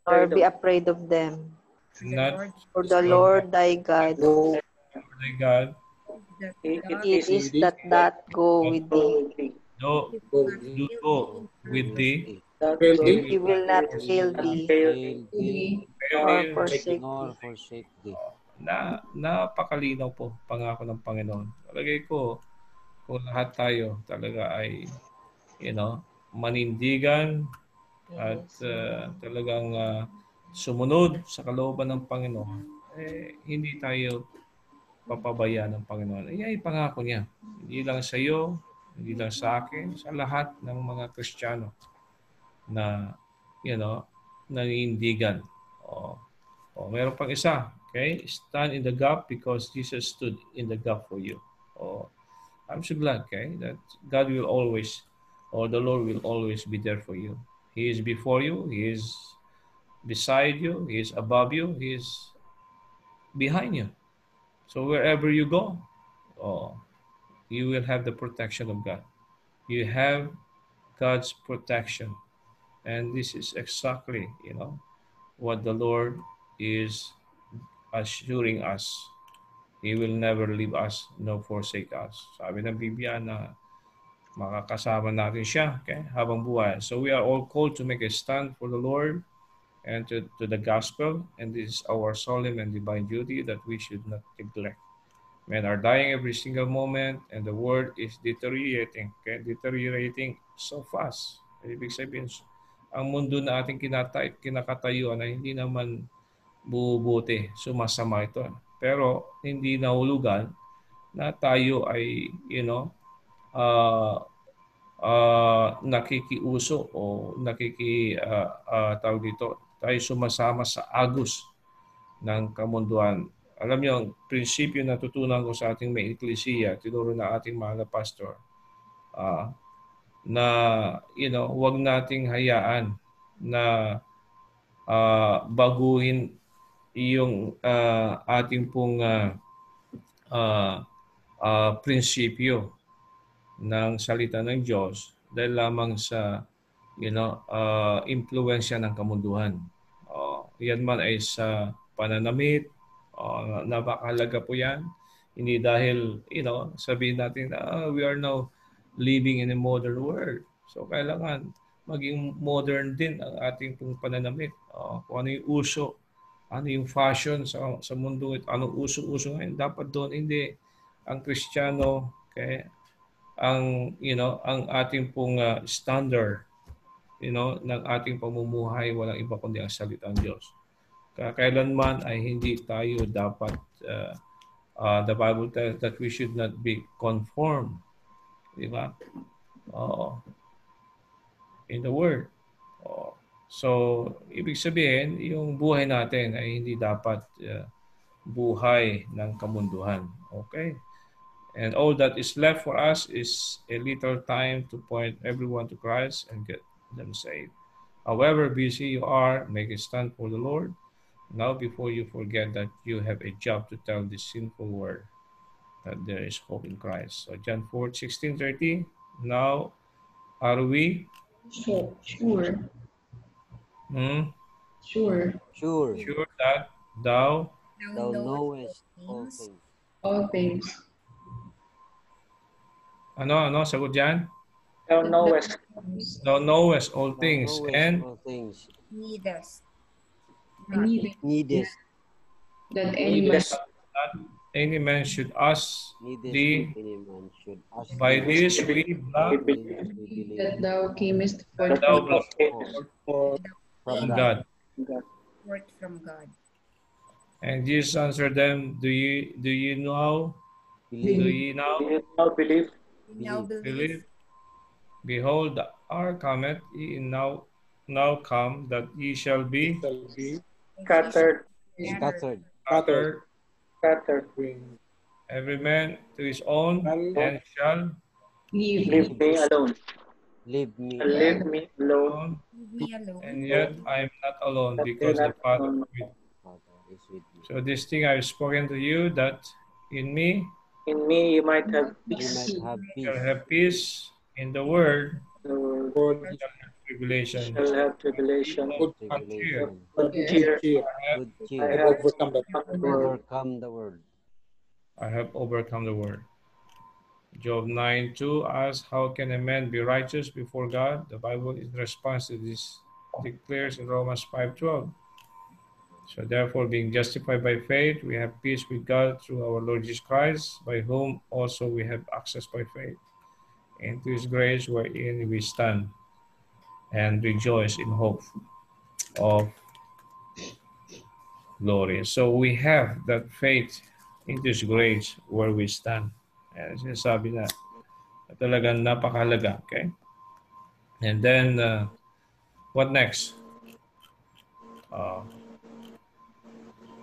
or be afraid of them.
Not
For the Lord thy God,
thy God.
it is that go with thee.
Do go with thee.
He will not fail thee or forsake thee.
Napakalinaw po pangako ng Panginoon. Palagay ko, kung lahat tayo talaga ay, manindigan at talagang sumunod sa kalooban ng Panginoon, hindi tayo papabayaan ng Panginoon. Ay pangako niya. Hindi lang sa iyo, hindi lang sa akin, sa lahat ng mga Kristiyano na, naninindigan. Meron pang isa. Okay? Stand in the gap because Jesus stood in the gap for you. I'm so glad, okay, that God will always, or the Lord will always be there for you. He is before you. He is beside you. He is above you. He is behind you. So wherever you go, you will have the protection of God. You have God's protection. And this is exactly, what the Lord is assuring us. He will never leave us nor forsake us. Sabi ng Biblia na makakasama natin siya, okay, habang buhay. So we are all called to make a stand for the Lord and to the gospel. And this is our solemn and divine duty that we should not neglect. Men are dying every single moment and the world is deteriorating. Okay? Deteriorating so fast. Ibig sabihin, ang mundo na ating kinakatayuan ay hindi naman bubuti. Sumasama ito. Pero hindi nahulugan na tayo ay, nakikiuso o tawag dito, tayo sumasama sa agos ng kamunduan. Alam niyo, ang prinsipyo na tutunan ko sa ating may eklesiya, tinuro na ating mahal na pastor, na, huwag nating hayaan na baguhin yung ating pong prinsipyo ng salita ng Diyos dahil lamang sa impluwensya ng kamunduhan. Yan man ay sa pananamit, napakahalaga po yan. Hindi dahil, sabihin natin na we are now living in a modern world. So kailangan maging modern din ang ating pong pananamit. Kung ano yung uso, ano yung fashion sa mundo, anong uso-uso ngayon, dapat doon hindi ang Kristiyano, okay, ang ating pong standard, ng ating pamumuhay, walang iba kundi ang salita ng Diyos. Kailanman ay hindi tayo dapat, the Bible tells that we should not be conformed, di ba? In the Word. So, ibig sabihin, yung buhay natin ay hindi dapat buhay ng kamunduhan. Okay? And all that is left for us is a little time to point everyone to Christ and get them saved. However busy you are, make a stand for the Lord. Now, before you forget that you have a job to tell this sinful world that there is hope in Christ. So, John 4:16-30. Now, are we?
Sure.
Sure.
Sure that thou
knowest all things.
All things.
Ano? Sagot dyan?
Thou knowest.
Thou knowest all things. And
All things.
Needest.
Needest.
That
any man should ask thee.
Any man should ask
By this we
believe
that thou camest
that thou
from
from God.
forth from God.
And Jesus answered them, Do you now? Do ye now
Now believe.
Now
believe? Behold, the hour cometh, ye now come, that ye shall be
Scattered.
Scattered.
every man to his own, and shall
Leave me alone.
Leave me.
Leave me alone.
and yet I am not alone, because the Father is with me.
Father is with me.
So this thing I have spoken to you, that in me
In me you might have
You
peace.
might have
shall
peace.
have peace. In the world
The
shall have tribulation.
shall have tribulation.
Tribulation.
Good cheer.
Good
I
cheer.
have overcome the world.
I have overcome the world. Job 9:2 asks, how can a man be righteous before God? The Bible in response to this declares in Romans 5:12. So therefore, being justified by faith, we have peace with God through our Lord Jesus Christ, by whom also we have access by faith into his grace, wherein we stand and rejoice in hope of glory. So we have that faith in this grace where we stand. And sinasabi na talagang napakahalaga. Okay? And then, what next?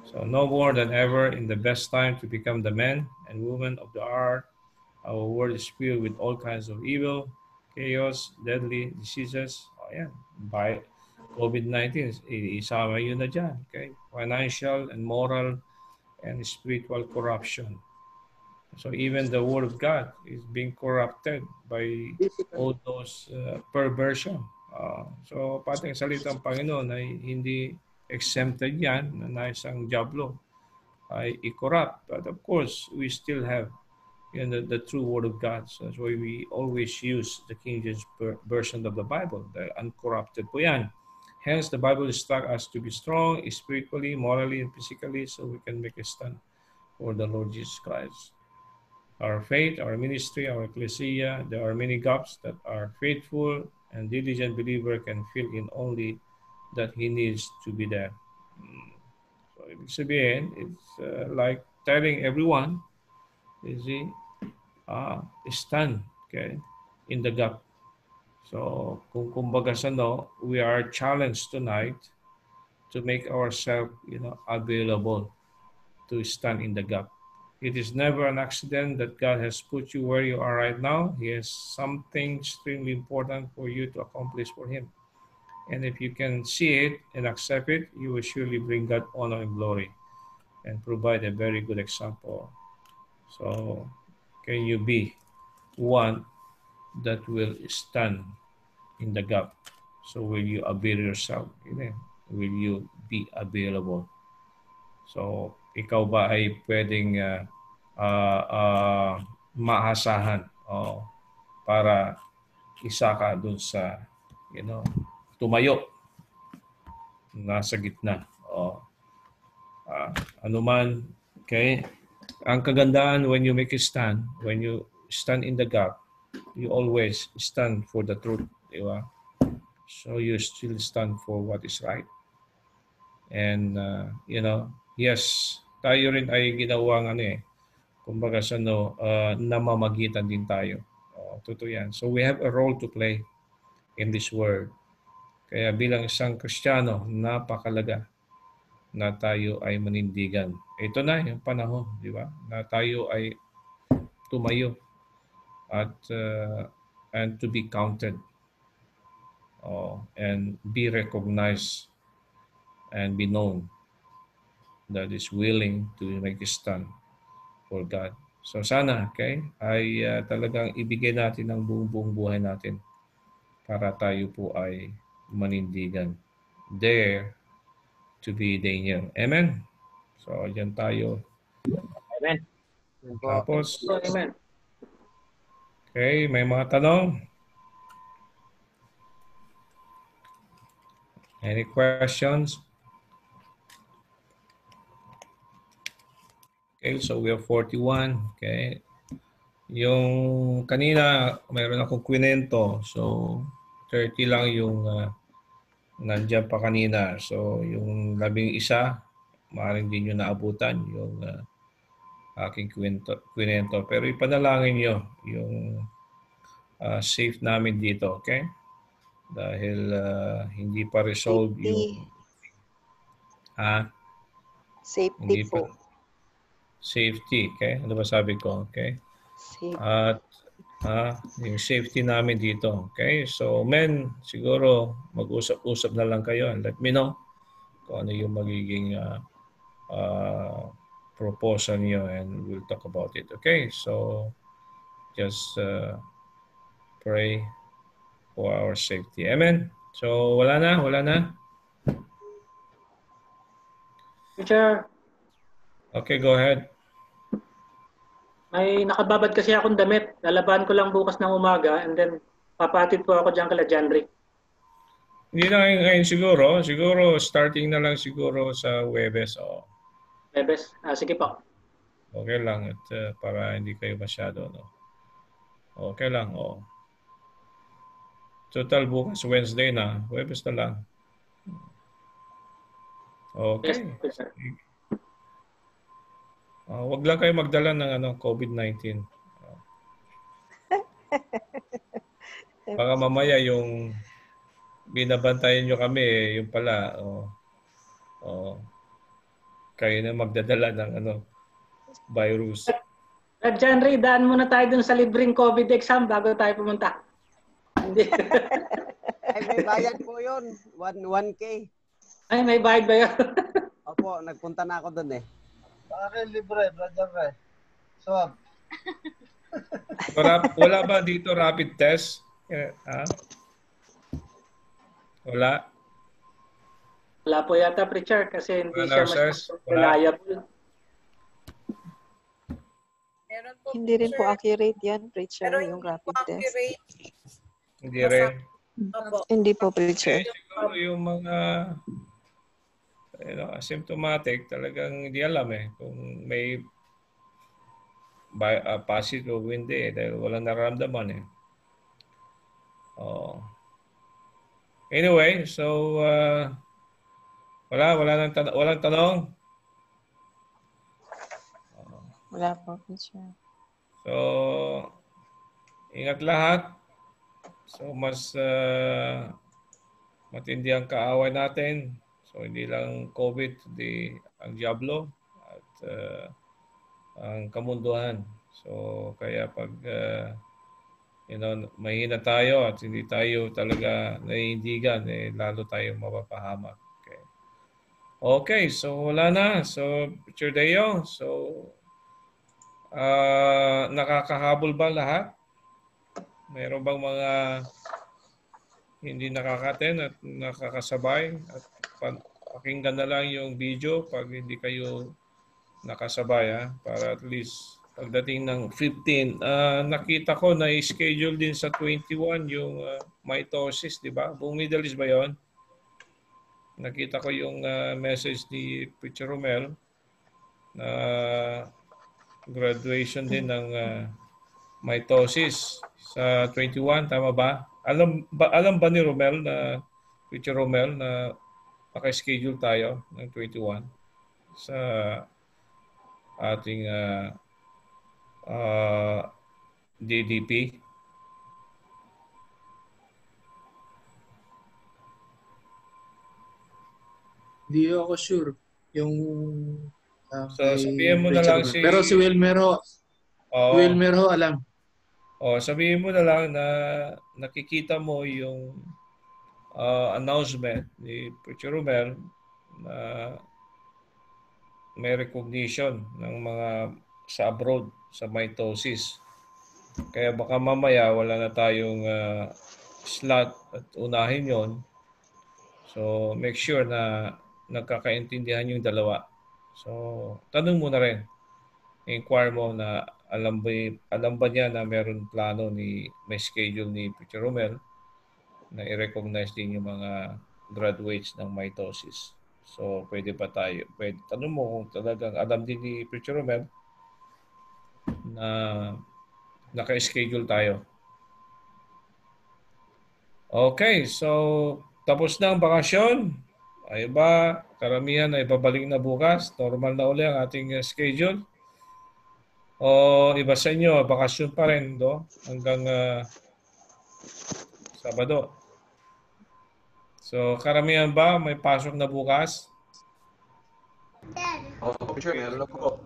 So no more than ever in the best time to become the men and women of the hour. Our world is filled with all kinds of evil, chaos, deadly diseases. Ayan, by COVID-19, isama yun na dyan. Okay? Financial and moral and spiritual corruption. So even the word of God is being corrupted by all those perversion. So pati ang salitang Panginoon ay hindi exempted yan na isang diablo ay i-corrupt. But of course, we still have the true word of God. So that's why we always use the King James version of the Bible, the uncorrupted po yan. Hence, the Bible instructs us to be strong spiritually, morally, and physically so we can make a stand for the Lord Jesus Christ. Our faith, our ministry, our ecclesia, there are many gaps that our faithful and diligent believer can fill in only that he needs to be there. So, ibig sabihin, it's like telling everyone, you see, stand, okay, in the gap. So, kung kumbaga sa we are challenged tonight to make ourselves, available to stand in the gap. It is never an accident that God has put you where you are right now. He has something extremely important for you to accomplish for Him. And if you can see it and accept it, you will surely bring God honor and glory and provide a very good example. So, can you be one that will stand in the gap? So, will you avail yourself? Will you be available? So, ikaw ba ay pwedeng maasahan para isa ka dun sa, tumayo nasa gitna. Anuman, okay? Ang kagandahan when you make a stand, when you stand in the gap, you always stand for the truth, di ba? So you still stand for what is right. And, yes, tayo rin ay ginawang kumbaga sa namamagitan din tayo. Totoo yan. So we have a role to play in this world. Kaya bilang isang Kristiyano, napakalaga na tayo ay manindigan. Ito na yung panahon, di ba? Na tayo ay tumayo at and to be counted and be recognized and be known that is willing to make a stand for God. So sana, okay, ay talagang ibigay natin ang buong buhay natin para tayo po ay manindigan. Dare to be Daniel. Amen? So, dyan tayo.
Amen.
Tapos,
Amen.
okay, may mga tanong? Any questions? Okay, so we have 41. Okay. Yung kanina, mayroon akong kwento. So, 30 lang yung nandiyan pa kanina. So, yung 11, maaaring din nyo naabutan yung aking kwento. Pero ipanalangin nyo yung safe namin dito, okay? Dahil hindi pa resolve yung...
Safety po.
Safety, okay? Ano ba sabi ko, okay?
Safety.
At yung safety namin dito, okay? So, men, siguro mag-usap-usap na lang kayo and let me know kung ano yung magiging proposal niyo and we'll talk about it, okay? So, just pray for our safety. Amen? So, wala na?
Teacher,
Okay, go ahead.
may nakababad kasi akong damit. Lalaban ko lang bukas ng umaga and then papatid po ako dyan kala John Rick.
Hindi na ngayon siguro. Siguro starting na lang siguro sa Huwebes.
Bebes. Sige po.
Okay lang at para hindi kayo masyado, no? Okay lang, Total bukas Wednesday na. Huwebes na lang. Okay.
Yes, sir.
Wag lang kayo magdala ng COVID-19. Baka mamaya yung binabantayan nyo kami, yung pala, Kayo na magdadala ng virus.
Brad John Ray, daan muna tayo dun sa libreng COVID exam bago tayo pumunta. Hindi.
Ay, may bayad po yun. 1K.
Ay, may bayad ba yun?
Opo, nagpunta na ako doon eh.
Akin libre, brother Ray. Swab.
Wala ba dito rapid test? Wala?
Wala po yata, preacher, kasi hindi siya
nurses?
mas reliable.
Meron po,
Hindi rin po
teacher.
accurate yan, preacher,
Pero
yung
hindi
rapid
po
test.
accurate.
Hindi rin.
Opo.
Hindi po, preacher.
Siguro yung mga asymptomatic, talagang hindi alam kung may positive o hindi dahil walang nararamdaman Anyway, so walang tanong.
Wala po, preacher.
So ingat lahat. So mas matindi ang kaaway natin. So hindi lang COVID, kundi ang diablo at ang kamunduhan. So kaya pag mahina tayo at hindi tayo talaga naiindigan, lalo tayong mapapahamak. Okay, so wala na. So Teacher Deo, so nakakahabol ba lahat? Mayroon bang mga hindi nakaka-attend at nakakasabay? At pakinggan na lang yung video pag hindi kayo nakasabay para at least pagdating ng 15. Nakita ko na i-schedule din sa 21 yung mitosis, di ba? Buong Middle East ba yun? Nakita ko yung message ni Preacher Romel na graduation din ng mitosis sa 21, tama ba? Alam ba ni Romel na Preacher Romel na naka-schedule tayo ng 21 sa ating DDP?
Hindi ako sure. Yung
So sabihin mo na lang
Pero si Wilmer ho alam.
Sabihin mo na lang na nakikita mo yung announcement ni Preacher Romel na may recognition ng mga sa abroad sa mitosis. Kaya baka mamaya wala na tayong slot at unahin yon. So make sure na nagkakaintindihan yung dalawa. So tanong mo na rin. Inquire mo na alam ba niya na meron plano may schedule ni Preacher Romel na i-recognize din yung mga graduates ng mitosis. So pwede tanong mo kung talagang alam din ni Preacher Romel na naka-schedule tayo. Okay, so tapos na ang bakasyon. Ay ba, karamihan ay babalik na bukas. Normal na uli ang ating schedule. O iba sa inyo, bakasyon pa rin hanggang Sabado. So karamihan ba may pasok na bukas?
Sure, meron na po.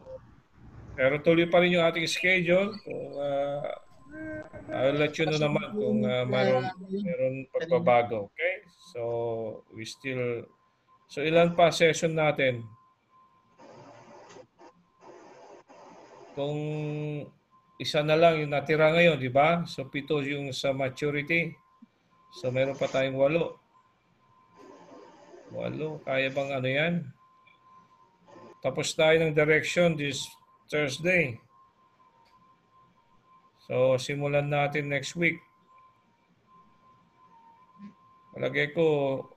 Pero tuloy pa rin yung ating schedule. Kung I'll let you know naman kung meron pagbabago. Okay? So so ilan pa session natin? Kung isa na lang yung natira ngayon, di ba? So 7 yung sa maturity. So meron pa tayong 8. 8. Kaya bang yan? Tapos tayo ng direction this Thursday. So simulan natin next week. Palagay ko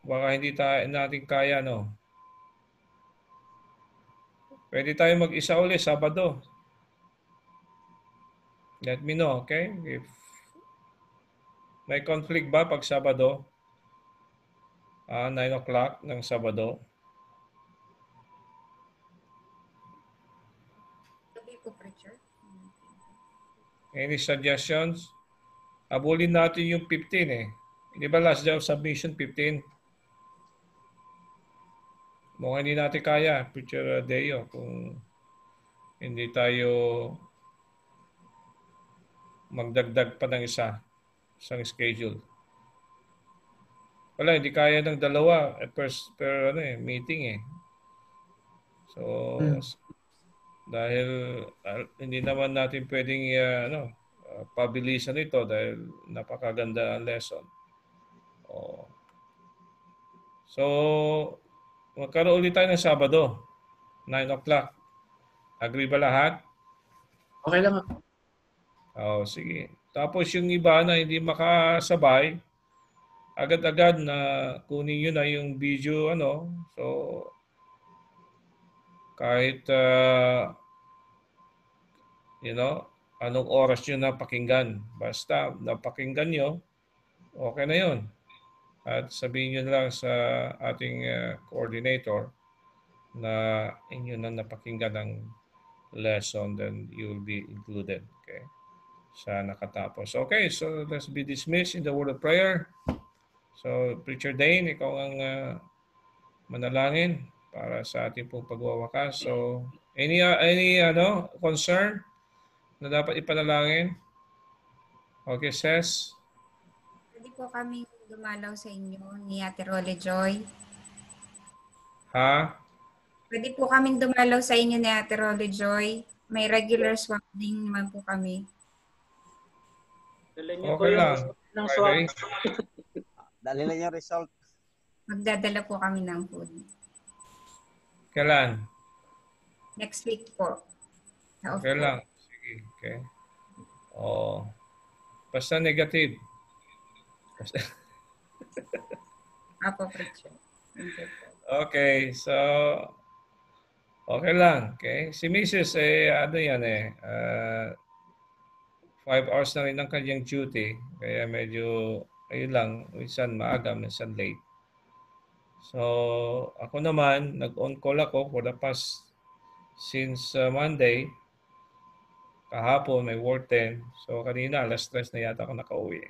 baka hindi natin kaya, no? Pwede tayo mag-isa ulit Sabado. Let me know, okay? If may conflict ba pag Sabado? 9 o'clock ng Sabado. Any suggestions? Abulin natin yung 15 Di ba last day of submission 15? mukhang hindi natin kaya, Preacher Deo, kung hindi tayo magdagdag pa ng isang schedule. Wala, hindi kaya ng dalawa per meeting eh. So, dahil hindi naman natin pwedeng pabilisan ito dahil napakaganda ang lesson. So, magkaroon ulit tayo ng Sabado, 9 o'clock. Agree ba lahat?
Okay lang.
Sige. Tapos yung iba na hindi makasabay, agad-agad na kunin nyo na yung video, So, kahit, anong oras nyo napakinggan. Basta napakinggan nyo, okay na yun. At sabihin nyo lang sa ating coordinator na inyo na napakinggan ng lesson, then you will be included. Okay? Sa nakatapos. Okay, so let's be dismissed in the word of prayer. So, Preacher Dane, ikaw ang manalangin para sa ating pong pagwawakas. So, any concern na dapat ipanalangin? Okay, Ses?
Pwede po kami dumalaw sa inyo ni Ate Role Joy.
Ha?
Pwede po kaming dumalaw sa inyo ni Ate Role Joy. May regular swap din naman po kami.
Okay lang. Friday?
Dali lang yung result.
Magdadala po kami ng food.
Kailan?
Next week po.
Okay lang. Sige. Okay. Basta negative.
Apo, Preacher.
Okay, so okay lang. Okay. Si Mrs. 5 hours na rin ang kanyang duty. Kaya medyo, ayun lang, minsan maaga, minsan late. So, ako naman, nag-on call ako for the past, since Monday. Kahapon, may work 10. So, kanina, alas 3 na yata ako nakauwi.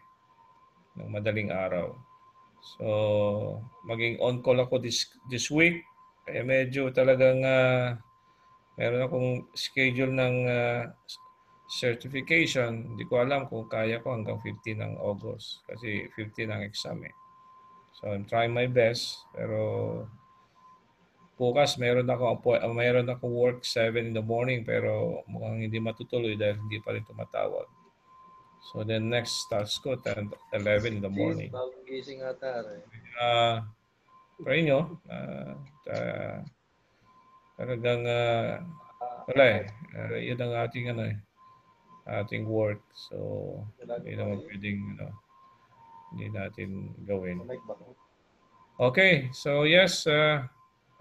Ng madaling araw. So, maging on call ako this week. Kaya medyo talagang meron akong schedule ng certification. Hindi ko alam kung kaya ko hanggang 15 ng August. Kasi 15 ang exam eh. So, I'm trying my best. Pero bukas meron akong work 7 in the morning pero mukhang hindi matutuloy dahil hindi pa rin tumatawag. So then next starts ko 11 in the morning.
Gising ata rin.
Pray nyo. Talagang wala eh. Yun ang ating ating work. So hindi naman pwedeng hindi natin gawin. Okay. So yes,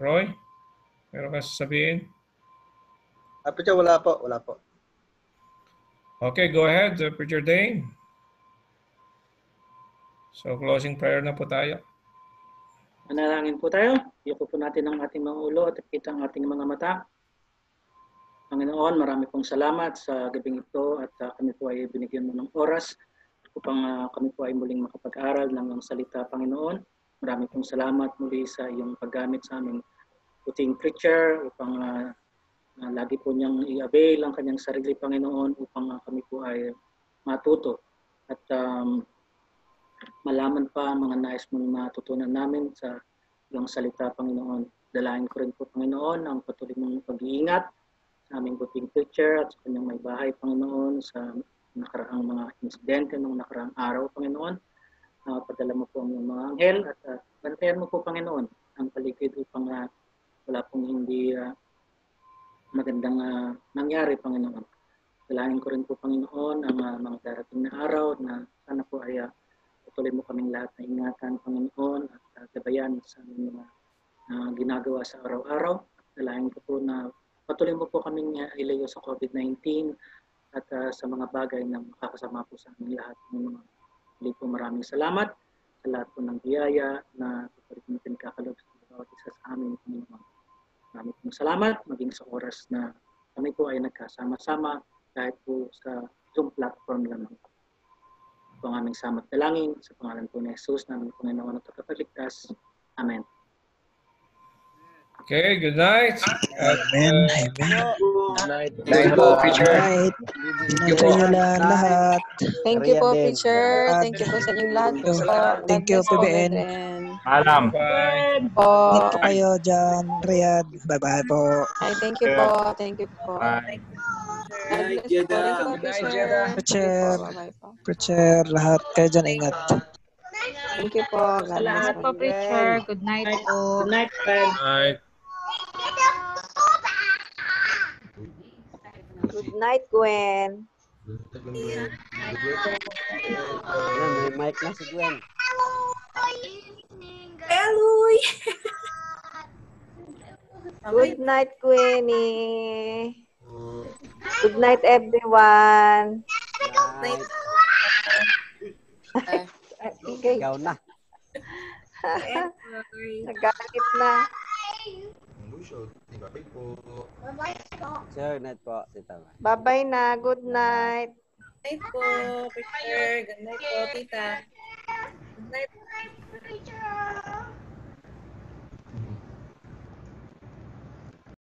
Roy, meron ka sasabihin?
Preacher, wala po.
Okay, go ahead, Preacher Dane. So closing prayer na po tayo.
Manalangin po tayo. Iyoko po natin ang ating mga ulo at kita ang ating mga mata. Panginoon, marami pong salamat sa gabing ito at kami po ay binigyan mo ng oras upang kami po ay muling makapag-aral ng iyong salita, Panginoon. Marami pong salamat muli sa iyong paggamit sa aming puting preacher upang lagi po niyang i-avail ang kanyang sarili, Panginoon, upang kami po ay matuto at malaman pa ang mga nais mong natutunan namin sa iyong salita, Panginoon. Dalahin ko rin po, Panginoon, ang patuloy mong pag-iingat sa aming puting preacher at sa kanyang may bahay, Panginoon, sa nakaraang mga insidente ng nakaraang araw, Panginoon. Padala mo po ang iyong mga anghel at bantayan mo po, Panginoon, ang paligid upang wala pong hindi magandang nangyari, Panginoon. Dalahin ko rin po, Panginoon, ang mga darating na araw na sana po ay patuloy mo kaming lahat na ingatan, Panginoon, at gabayan sa aming mga ginagawa sa araw-araw. Dalahin ko po na patuloy mo po kaming ilayo sa COVID-19 at sa mga bagay na makakasama po sa aming lahat, Panginoon. Hindi po maraming salamat sa lahat po ng biyaya na tutuloy natin kakalob sa bawat isa sa amin, Panginoon. Maraming pong salamat maging sa oras na kami po ay nagkasama-sama kahit po sa Zoom platform lamang. Ito ang aming samat dalangin sa pangalan po ni Jesus na aming Panginoon at Tagapagligtas. Amen.
Okay, good night. At,
Amen.
Night po, preacher.
Night. Ingat sa inyo lahat.
Thank you po,
Arian din.
preacher. Thank you po sa inyong lahat po.
Thank you,
God bless po,
PBN.
brethren.
Alam.
bye.
Po.
Ingat po kayo dyan, Riyadh. Bye-bye po.
Ay, thank you po. Thank you po.
Bye.
God bless po rin po, preacher.
Preacher,
Bye-bye po.
preacher, lahat kayo dyan, ingat.
Thank you po. God
Sa
bless
lahat
po.
po, preacher. Good night po.
Good night, friend.
Night.
Good night, Gwen.
Ayan, may mic na si Gwen.
Eloy!
Good night, Gwenny. Good night, everyone.
Night.
Okay.
Ikaw na.
Nagalit na.
Sir, net po. Tita.
Bye-bye na. Good night.
Good night po, preacher. Good night po, tita. Good night.